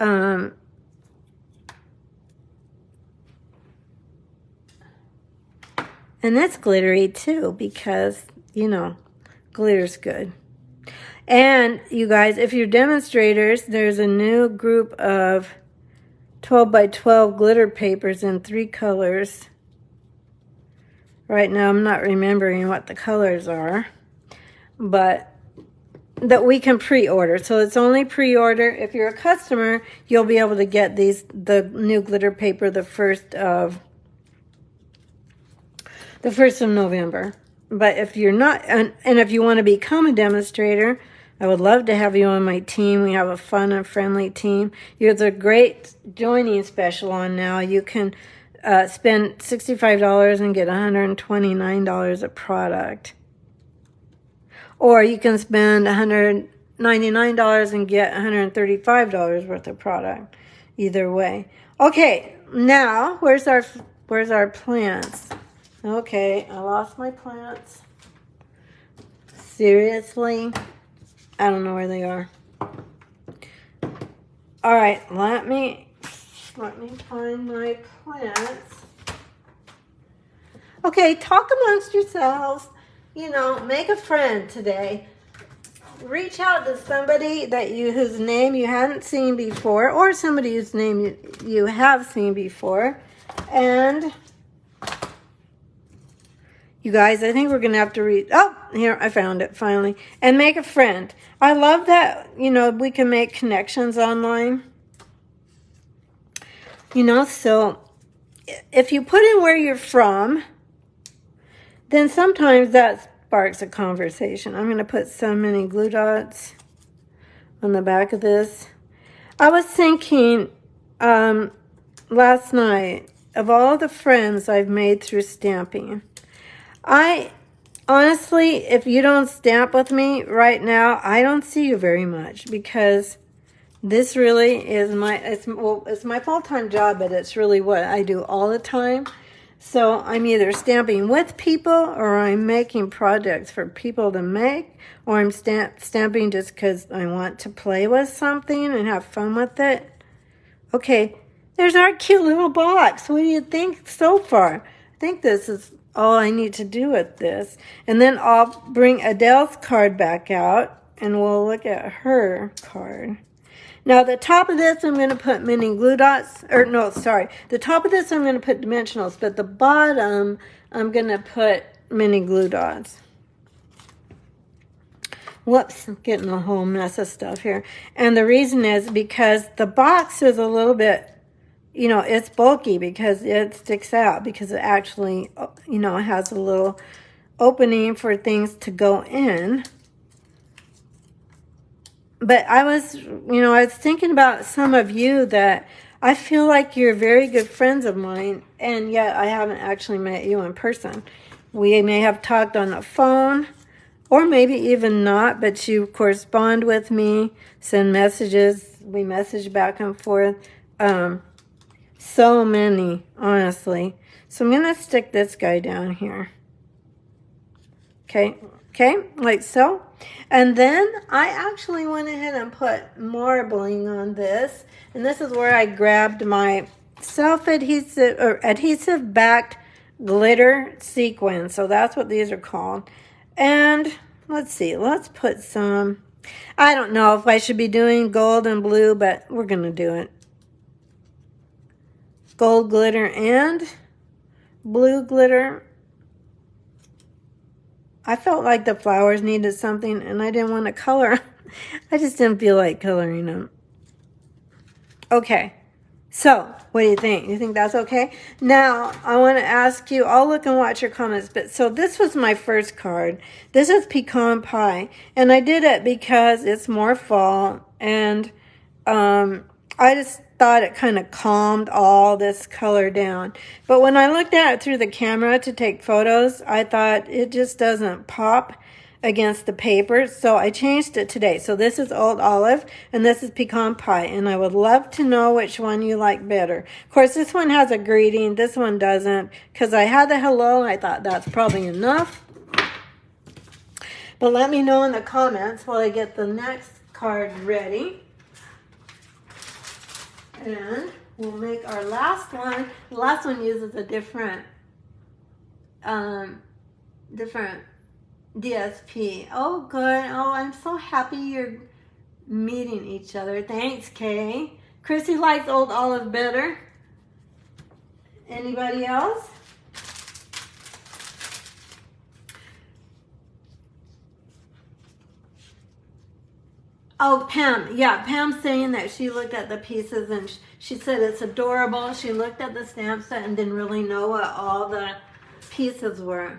And that's glittery too, because, glitter's good. And you guys, if you're demonstrators, there's a new group of 12 by 12 glitter papers in 3 colors. Right now, I'm not remembering what the colors are, but that we can pre-order. So it's only pre-order. If you're a customer, you'll be able to get the new glitter paper the 1st of November. But if you're not, and if you want to become a demonstrator, I would love to have you on my team. We have a fun and friendly team. There's a great joining special on now. You can spend $65 and get $129 of product. Or you can spend $199 and get $135 worth of product. Either way. Okay, now where's our plants? Okay, I lost my plants. Seriously? I don't know where they are. All right, let me find my plants. Okay, talk amongst yourselves. You know, make a friend today. Reach out to somebody whose name you hadn't seen before, or somebody whose name you have seen before. And you guys, I think we're going to have to read. Oh, here, I found it finally. And make a friend. I love that, you know, we can make connections online. You know, so if you put in where you're from, then sometimes that sparks a conversation. I'm going to put so many glue dots on the back of this. I was thinking last night of all the friends I've made through stamping. I honestly, if you don't stamp with me right now, I don't see you very much, because this really is it's my full-time job, but it's really what I do all the time. So I'm either stamping with people, or I'm making projects for people to make, or I'm stamping just because I want to play with something and have fun with it. Okay, there's our cute little box. What do you think so far? I think this is all I need to do with this. And then I'll bring Adele's card back out, and we'll look at her card. Now, the top of this, I'm going to put mini glue dots. Or, no, sorry. The top of this, I'm going to put dimensionals. But the bottom, I'm going to put mini glue dots. Whoops, I'm getting a whole mess of stuff here. And the reason is because the box is a little bit, you know, it's bulky because it sticks out. Because it actually, you know, has a little opening for things to go in. But I was thinking about some of you that I feel like you're very good friends of mine, and yet I haven't actually met you in person. We may have talked on the phone, or maybe even not, but you correspond with me, send messages, we message back and forth. So many, honestly. So I'm going to stick this guy down here. Okay, like so. And then I actually went ahead and put marbling on this. And this is where I grabbed my self-adhesive or adhesive backed glitter sequins. So that's what these are called. And let's see, let's put some, I don't know if I should be doing gold and blue, but we're going to do it. Gold glitter and blue glitter. I felt like the flowers needed something, and I didn't want to color. I just didn't feel like coloring them. Okay, so what do you think? You think that's okay? Now, I want to ask you, I'll look and watch your comments, but so this was my first card. This is Pecan Pie, and I did it because it's more fall, and I just thought it kind of calmed all this color down. But when I looked at it through the camera to take photos, I thought it just doesn't pop against the paper. So I changed it today. So this is Old Olive and this is Pecan Pie. And I would love to know which one you like better. Of course, this one has a greeting. This one doesn't. Because I had the hello. I thought that's probably enough. But let me know in the comments while I get the next card ready. And we'll make our last one. The last one uses a different DSP. Oh, good. Oh, I'm so happy you're meeting each other. Thanks, Kay. Chrissy likes Old Olive better. Anybody else? Oh, Pam. Yeah, Pam's saying that she looked at the pieces and she said it's adorable. She looked at the stamp set and didn't really know what all the pieces were.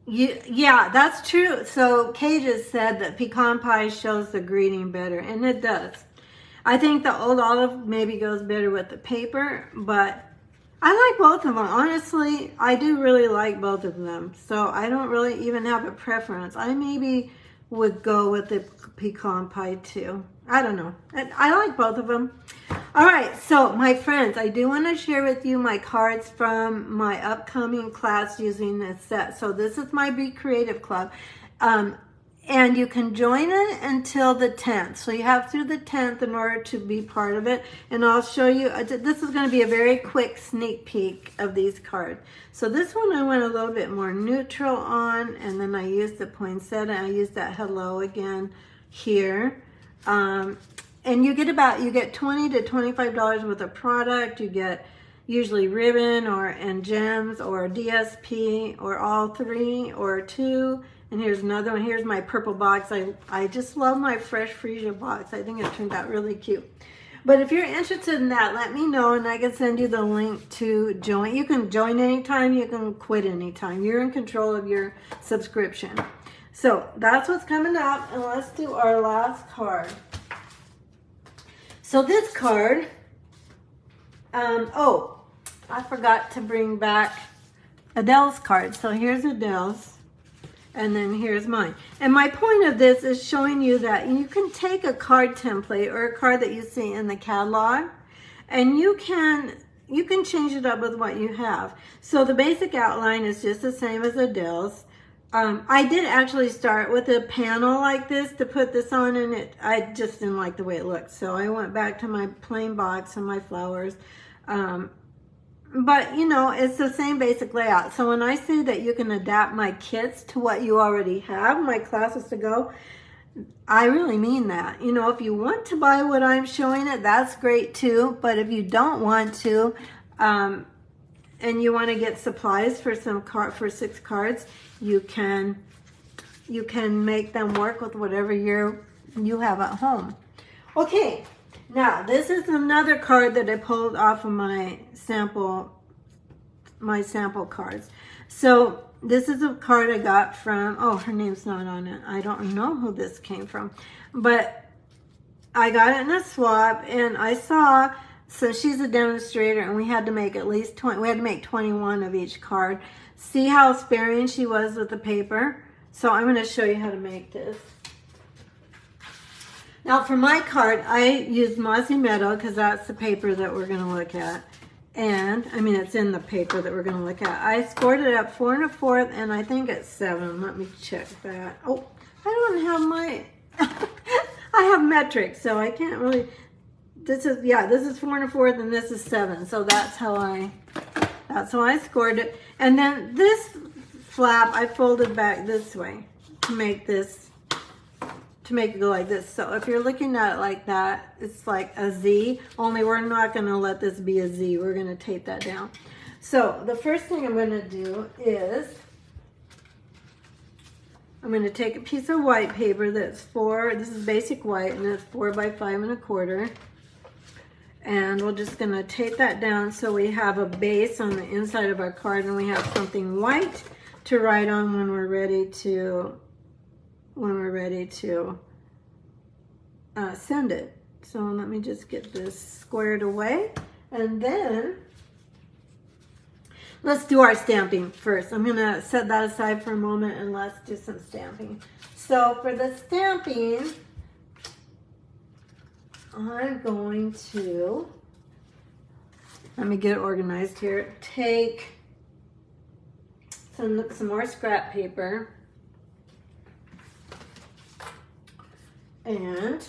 Yeah, that's true. So Kay just said that Pecan Pie shows the greeting better, and it does. I think the old olive maybe goes better with the paper, but I like both of them. Honestly, I do really like both of them. So I don't really even have a preference. I maybe would go with the pecan pie too. I don't know. I like both of them. All right, so my friends, I do want to share with you my cards from my upcoming class using this set. So this is my Be Creative Club. And you can join it until the 10th. So you have through the 10th in order to be part of it. And I'll show you, this is going to be a very quick sneak peek of these cards. So this one I went a little bit more neutral on, and then I used the poinsettia. I used that hello again here. And you get $20 to $25 worth of product. You get usually ribbon and gems or DSP or all three or two. And here's another one. Here's my purple box. I just love my fresh freesia box. I think it turned out really cute. But if you're interested in that, let me know and I can send you the link to join. You can join anytime. You can quit anytime. You're in control of your subscription. So that's what's coming up. And let's do our last card. So this card, oh, I forgot to bring back Adele's card. So here's Adele's. And then here's mine. And my point of this is showing you that you can take a card template or a card that you see in the catalog, and you can change it up with what you have. So the basic outline is just the same as Adele's. I did actually start with a panel like this to put this on, and I just didn't like the way it looked. So I went back to my plain box and my flowers. But, you know, it's the same basic layout. So when I say that you can adapt my kits to what you already have, my classes to go, I really mean that. You know, if you want to buy what I'm showing it, that's great too. But if you don't want to, and you want to get supplies for for 6 cards, you can make them work with whatever you have at home. Okay. Now, this is another card that I pulled off of my sample cards. So this is a card I got from, oh, her name's not on it. I don't know who this came from. But I got it in a swap, and I saw, so she's a demonstrator, and we had to make at least 20, we had to make 21 of each card. See how sparing she was with the paper? So I'm going to show you how to make this. Now for my card, I used Mossy Meadow because that's the paper that we're going to look at. And, I mean, it's in the paper that we're going to look at. I scored it at 4 1/4, and I think it's 7. Let me check that. Oh, I don't have my, I have metric, so I can't really, this is 4 1/4, and this is 7. So that's how I scored it. And then this flap, I folded back this way to make it go like this. So if you're looking at it like that, it's like a Z, only we're not going to let this be a Z. We're going to tape that down. So the first thing I'm going to do is I'm going to take a piece of white paper that's this is basic white, and it's 4 by 5 1/4. And we're just going to tape that down so we have a base on the inside of our card, and we have something white to write on when we're ready to send it. So let me just get this squared away, and then let's do our stamping first. I'm gonna set that aside for a moment and let's do some stamping. So for the stamping, I'm going to, let me get organized here, take some more scrap paper, and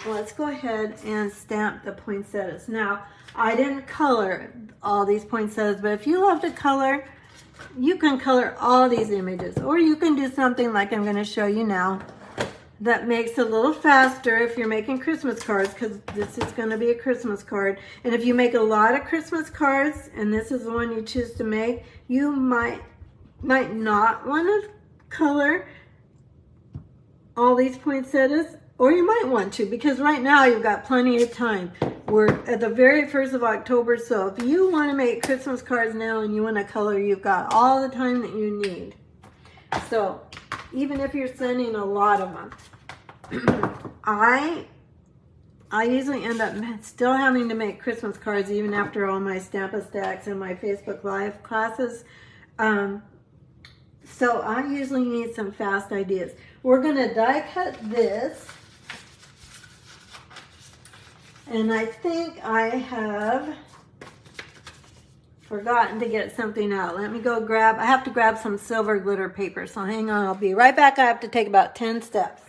let's go ahead and stamp the poinsettias. Now, I didn't color all these poinsettias, but if you love to color, you can color all these images, or you can do something like I'm going to show you now that makes it a little faster if you're making Christmas cards, because this is going to be a Christmas card. And if you make a lot of Christmas cards, and this is the one you choose to make, you might not want to color all these poinsettias, or you might want to, because right now you've got plenty of time. We're at the very 1st of October, so if you want to make Christmas cards now and you want to color, you've got all the time that you need. So even if you're sending a lot of them. I usually end up still having to make Christmas cards even after all my Stampin' Stacks and my Facebook Live classes. So I usually need some fast ideas. We're going to die cut this. And I think I have forgotten to get something out. Let me go grab, I have to grab some silver glitter paper. So hang on, I'll be right back. I have to take about 10 steps.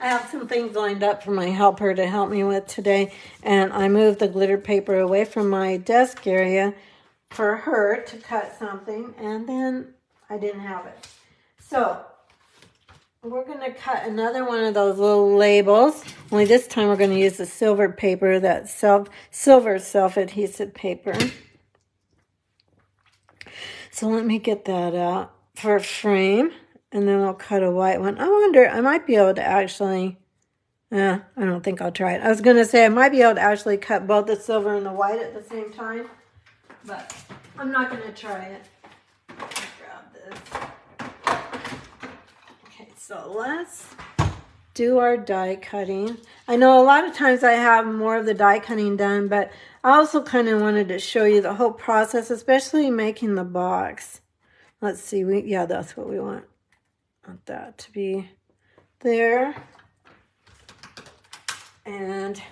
I have some things lined up for my helper to help me with today. And I moved the glitter paper away from my desk area for her to cut something. And then I didn't have it. So we're going to cut another one of those little labels. Only this time we're going to use the silver paper, that silver self-adhesive paper. So let me get that out for a frame. And then I'll cut a white one. I wonder, I might be able to actually, I don't think I'll try it. I was going to say I might be able to actually cut both the silver and the white at the same time. But I'm not going to try it. Grab this. Okay, so let's do our die cutting. I know a lot of times I have more of the die cutting done, but I also kind of wanted to show you the whole process, especially making the box. Let's see, yeah, that's what we want. Want that to be there. And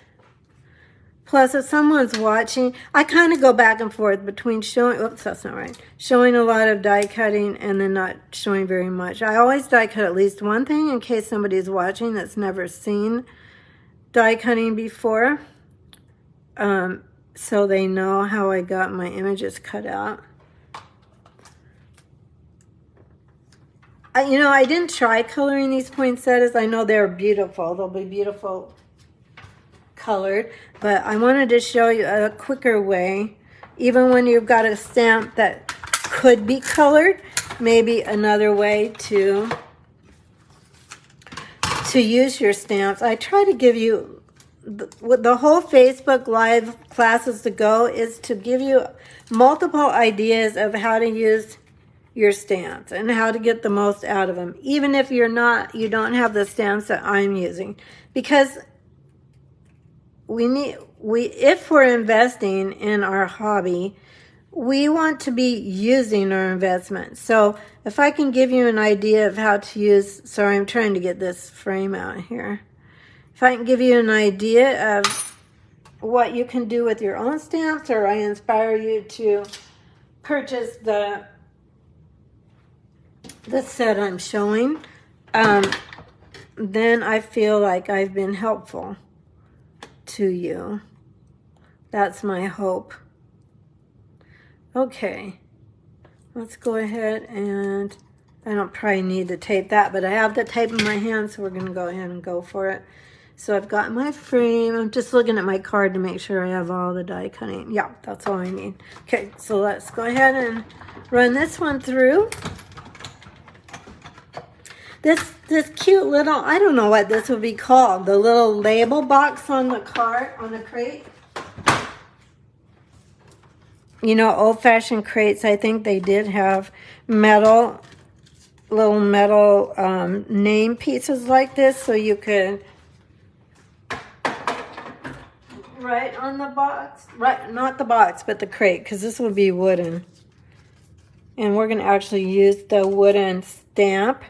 plus, if someone's watching, I kind of go back and forth between showing, oops, that's not right, showing a lot of die cutting and then not showing very much. I always die cut at least one thing in case somebody's watching that's never seen die cutting before, so they know how I got my images cut out. You know, I didn't try coloring these poinsettias. I know they're beautiful. They'll be beautiful colored. But I wanted to show you a quicker way. Even when you've got a stamp that could be colored, maybe another way to use your stamps. I try to give you, the whole Facebook Live classes to go is to give you multiple ideas of how to use your stamps and how to get the most out of them, even if you don't have the stamps that I'm using, because if we're investing in our hobby, we want to be using our investment. So if I can give you an idea of how to use, sorry, I'm trying to get this frame out here. If I can give you an idea of what you can do with your own stamps, or I inspire you to purchase the set I'm showing, then I feel like I've been helpful to you. That's my hope. Okay, let's go ahead, and I don't probably need to tape that, but I have the tape in my hand, so we're going to go ahead and go for it. So I've got my frame. I'm just looking at my card to make sure I have all the die cutting. Yeah, that's all I need. Okay, so let's go ahead and run this one through. This cute little, I don't know what this would be called, the little label box on the cart, on the crate. You know, old-fashioned crates, I think they did have little metal name pieces like this, so you could write on the box, right, not the box, but the crate, because this would be wooden. And we're going to actually use the wooden stamp,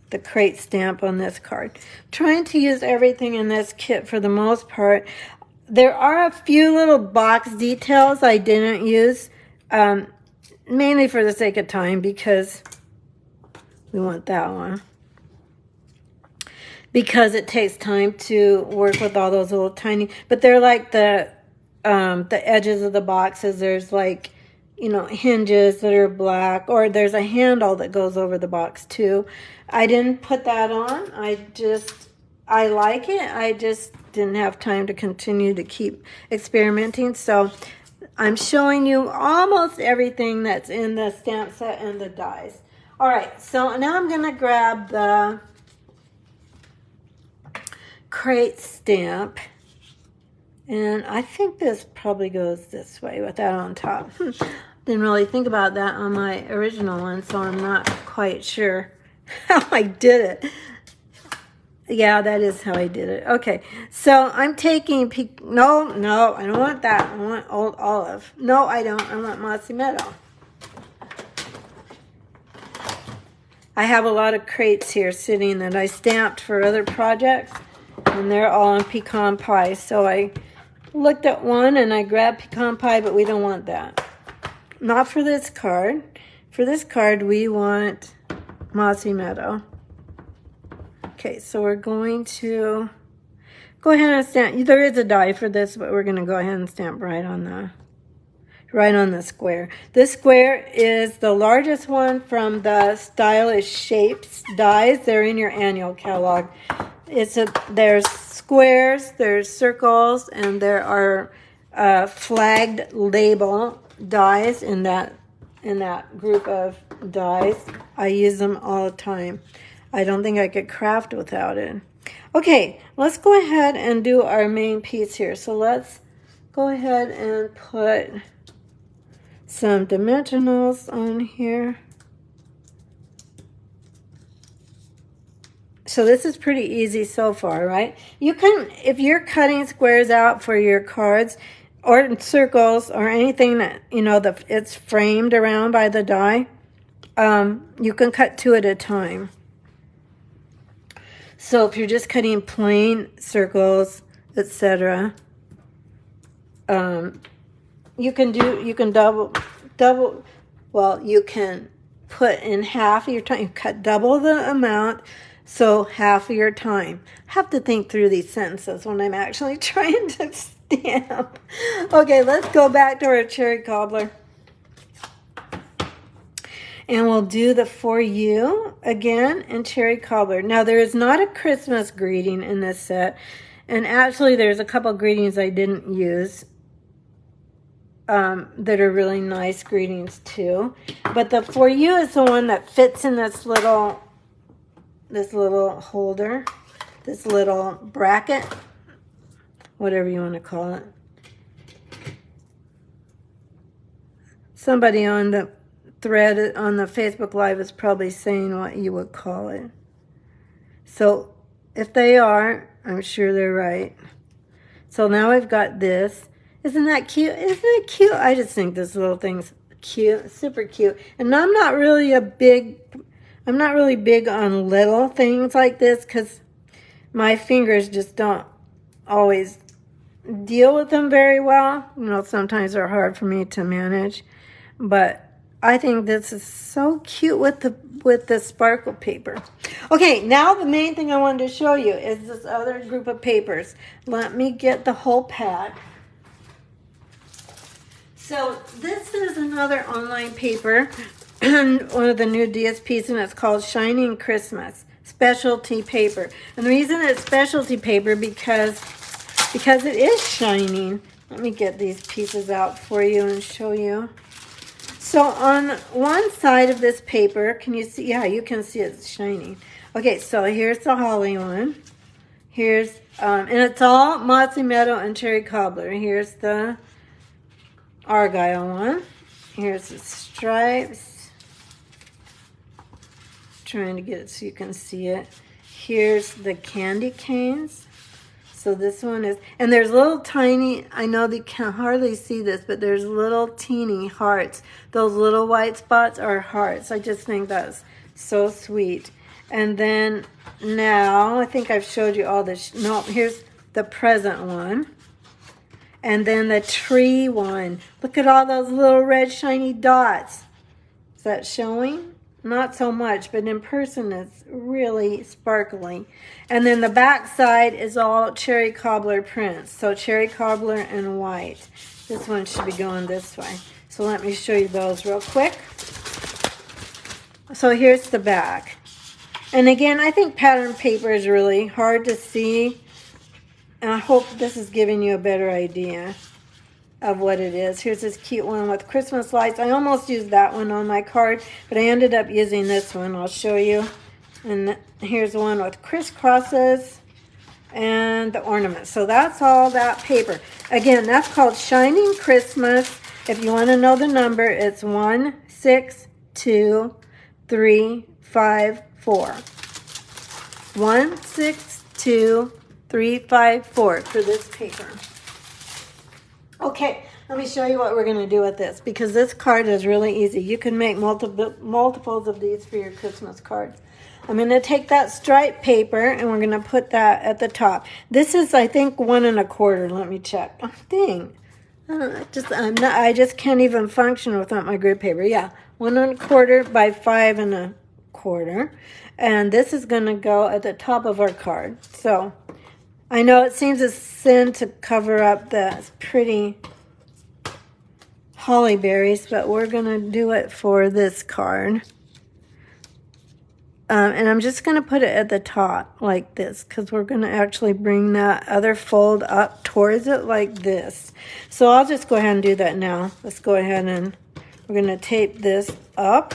the crate stamp on this card. Trying to use everything in this kit for the most part. There are a few little box details I didn't use, mainly for the sake of time, because we want that one. Because it takes time to work with all those little tiny, but they're like the edges of the boxes. There's like, you know, hinges that are black, or there's a handle that goes over the box too. I didn't put that on. I like it. I just didn't have time to continue to keep experimenting. So I'm showing you almost everything that's in the stamp set and the dies. All right, so now I'm going to grab the crate stamp. And I think this probably goes this way with that on top. Didn't really think about that on my original one, so I'm not quite sure how I did it. Yeah, that is how I did it. Okay, so I'm taking, no, I don't want that. I want Old Olive. No, I don't. I want Mossy Meadow. I have a lot of crates here sitting that I stamped for other projects, and they're all in pecan pie. So I looked at one and I grabbed pecan pie, but we don't want that. Not for this card. For this card, we want Mossy Meadow. Okay, so we're going to go ahead and stamp. There is a die for this, but we're going to go ahead and stamp right on the square. This square is the largest one from the Stylish Shapes dies. They're in your annual catalog. There's squares, there's circles, and there are flagged label dies in that group of dies. I use them all the time. I don't think I could craft without it. Okay, let's go ahead and do our main piece here. So let's go ahead and put some dimensionals on here. So this is pretty easy so far, right? You can, if you're cutting squares out for your cards or circles or anything that, you know, it's framed around by the die, you can cut 2 at a time. So if you're just cutting plain circles, etc., you can double, well, you can put in half of your time, you cut double the amount, so half of your time. I have to think through these sentences when I'm actually trying to stamp. Okay, let's go back to our cherry cobbler. And we'll do the For You again in cherry cobbler. Now, there is not a Christmas greeting in this set. And actually, there's a couple greetings I didn't use that are really nice greetings too. But the For You is the one that fits in this little holder, this little bracket, whatever you want to call it. Somebody on the thread on the Facebook Live is probably saying what you would call it. So if they are, I'm sure they're right. So now I've got this. Isn't that cute? Isn't it cute? I just think this little thing's cute, super cute. And I'm not really big on little things like this because my fingers just don't always deal with them very well. You know, sometimes they're hard for me to manage. But I think this is so cute with the sparkle paper. Okay, now the main thing I wanted to show you is this other group of papers. Let me get the whole pack. So this is another online paper, one of the new DSPs, and it's called Shining Christmas Specialty Paper. And the reason it's specialty paper because it is shining. Let me get these pieces out for you and show you. So on one side of this paper, can you see? Yeah, you can see it's shining. Okay, so here's the holly one. Here's, and it's all Mossy Meadow and cherry cobbler. Here's the argyle one. Here's the stripes. Trying to get it so you can see it. Here's the candy canes. So this one is, and there's little tiny, I know they can hardly see this, but there's little teeny hearts. Those little white spots are hearts. I just think that's so sweet. And then now, I think I've showed you all this. No, here's the present one. And then the tree one. Look at all those little red shiny dots. Is that showing? Not so much, but in person it's really sparkly. And then the back side is all cherry cobbler prints. So cherry cobbler and white. This one should be going this way. So let me show you those real quick. So here's the back. And again, I think pattern paper is really hard to see. And I hope this is giving you a better idea of what it is. Here's this cute one with Christmas lights. I almost used that one on my card, but I ended up using this one. I'll show you. And here's one with crisscrosses and the ornaments. So that's all that paper. Again, that's called Shining Christmas If you want to know the number, it's 162354. 162354 for this paper. Okay, let me show you what we're going to do with this, because this card is really easy. You can make multiples of these for your Christmas cards. I'm going to take that striped paper and we're going to put that at the top. This is, I think, 1 1/4. Let me check. Oh, dang. I just can't even function without my grid paper. Yeah, 1 1/4 by 5 1/4. And this is going to go at the top of our card. So I know it seems a sin to cover up the pretty holly berries, but we're going to do it for this card. And I'm just going to put it at the top like this, because we're going to actually bring that other fold up towards it like this. So I'll just go ahead and do that now. Let's go ahead and we're going to tape this up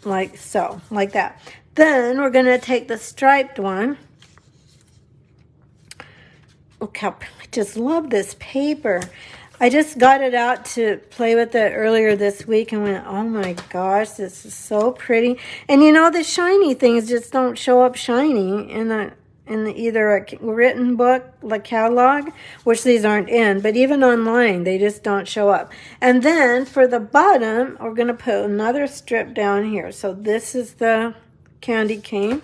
like so, like that. Then we're going to take the striped one. Look how, I just love this paper. I just got it out to play with it earlier this week and went, oh my gosh, this is so pretty. And you know, the shiny things just don't show up shiny in either a written book, like catalog, which these aren't in, but even online, they just don't show up. And then for the bottom, we're going to put another strip down here. So this is the candy cane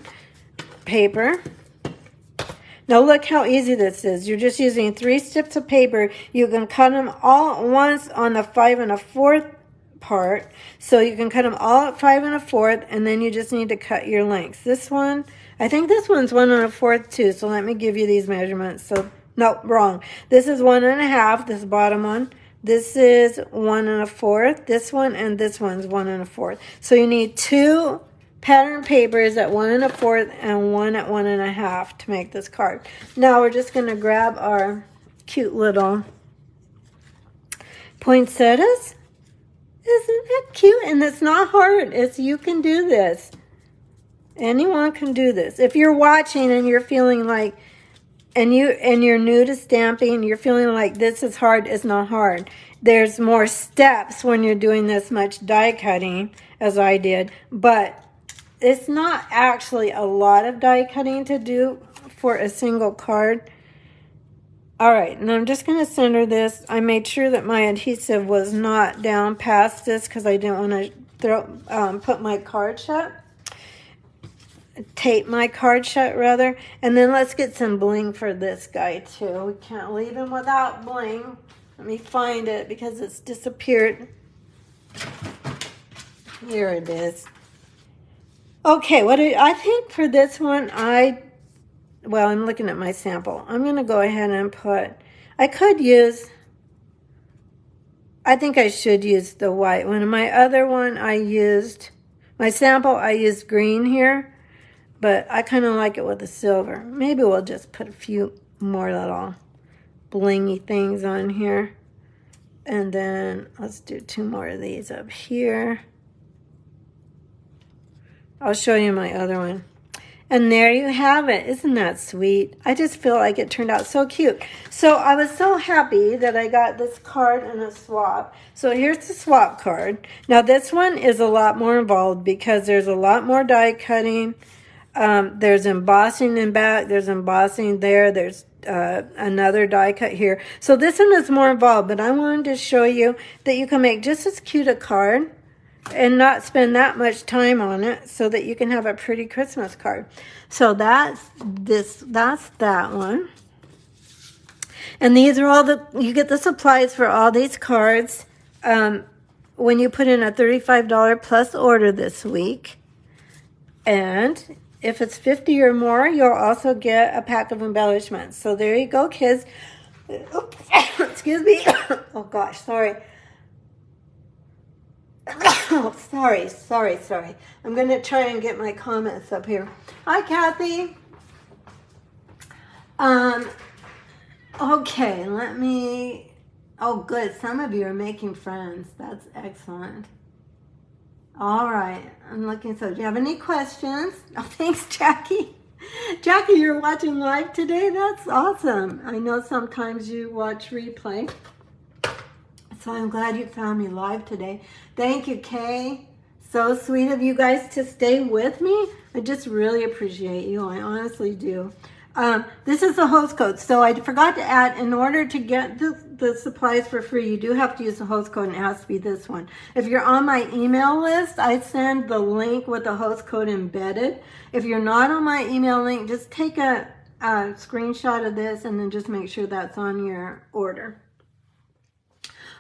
paper. Now look how easy this is. You're just using 3 strips of paper. You can cut them all at once on the 5 1/4 part. So you can cut them all at 5 1/4, and then you just need to cut your lengths. This one, I think this one's 1 1/4 too. So let me give you these measurements. So no, wrong. This is 1 1/2. This bottom one. This is 1 1/4. This one and this one's 1 1/4. So you need 2 pattern papers at 1 1/4 and 1 at 1 1/2 to make this card. Now we're just going to grab our cute little poinsettias. Isn't that cute? And it's not hard. You can do this. Anyone can do this. If you're watching and you're feeling like, and you're new to stamping, you're feeling like this is hard, it's not hard. There's more steps when you're doing this much die cutting, as I did, but it's not actually a lot of die cutting to do for a single card. All right, and I'm just going to center this. I made sure that my adhesive was not down past this because I didn't want to put my card shut. Tape my card shut, rather. And then let's get some bling for this guy, too. We can't leave him without bling. Let me find it because it's disappeared. Here it is. Okay, I think for this one, I'm looking at my sample. I'm going to go ahead and put, I think I should use the white one. My other one, my sample, I used green here, but I kind of like it with the silver. Maybe we'll just put a few more little blingy things on here. And then let's do 2 more of these up here. I'll show you my other one. And there you have it. Isn't that sweet? I just feel like it turned out so cute. So I was so happy that I got this card and a swap. So here's the swap card. Now this one is a lot more involved because there's a lot more die cutting. There's embossing in back. There's embossing there. There's another die cut here. So this one is more involved, but I wanted to show you that you can make just as cute a card and not spend that much time on it so that you can have a pretty Christmas card. So that's that one. And these are all you get the supplies for all these cards when you put in a $35 plus order this week. And if it's 50 or more, you'll also get a pack of embellishments. So there you go, kids. Oops. Excuse me. Oh gosh, sorry. Oh, sorry. I'm going to try and get my comments up here. Hi, Kathy. Okay, oh, good. Some of you are making friends. That's excellent. All right. I'm looking. So do you have any questions? Oh, thanks, Jackie. Jackie, you're watching live today? That's awesome. I know sometimes you watch replay. So I'm glad you found me live today. Thank you, Kay. So sweet of you guys to stay with me. I just really appreciate you. I honestly do. This is the host code. So I forgot to add, in order to get the supplies for free, you do have to use the host code, and it has to be this one. If you're on my email list, I send the link with the host code embedded. If you're not on my email link, just take a screenshot of this and then just make sure that's on your order.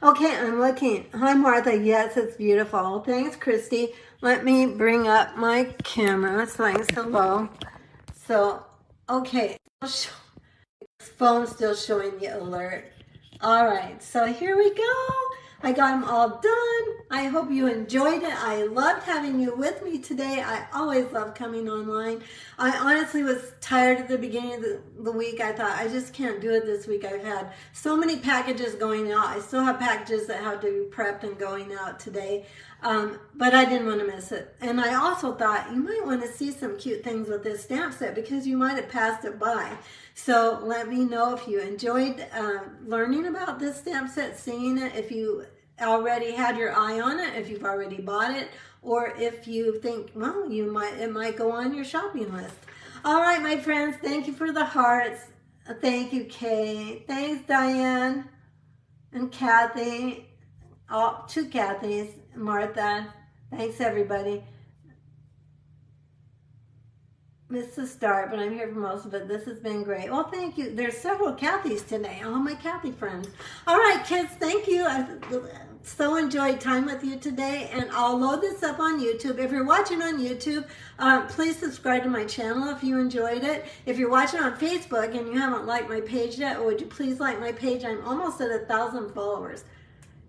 Okay, I'm looking. Hi, Martha. Yes, it's beautiful. Thanks, Christy. Let me bring up my camera. Thanks. Hello. So, okay. Phone's still showing the alert. All right. So here we go. I got them all done. I hope you enjoyed it. I loved having you with me today. I always love coming online. I honestly was tired at the beginning of the week. I thought, I just can't do it this week. I've had so many packages going out. I still have packages that have to be prepped and going out today. But I didn't want to miss it. And I also thought you might want to see some cute things with this stamp set because you might have passed it by. So let me know if you enjoyed learning about this stamp set, seeing it, if you already had your eye on it, if you've already bought it, or if you think, well, it might go on your shopping list. All right, my friends, thank you for the hearts. Thank you, Kay. Thanks, Diane and Kathy. Oh, two Kathys, Martha. Thanks, everybody. Missed the start, but I'm here for most of it. This has been great. Well, thank you. There's several Kathys today. All my Kathy friends. All right, kids, thank you. I so enjoyed time with you today, and I'll load this up on YouTube. If you're watching on YouTube, please subscribe to my channel if you enjoyed it. If you're watching on Facebook and you haven't liked my page yet, would you please like my page? I'm almost at 1,000 followers.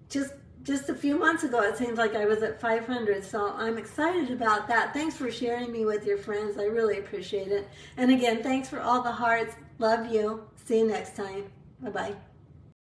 Just a few months ago, it seems like I was at 500, so I'm excited about that. Thanks for sharing me with your friends. I really appreciate it. And again, thanks for all the hearts. Love you. See you next time. Bye-bye.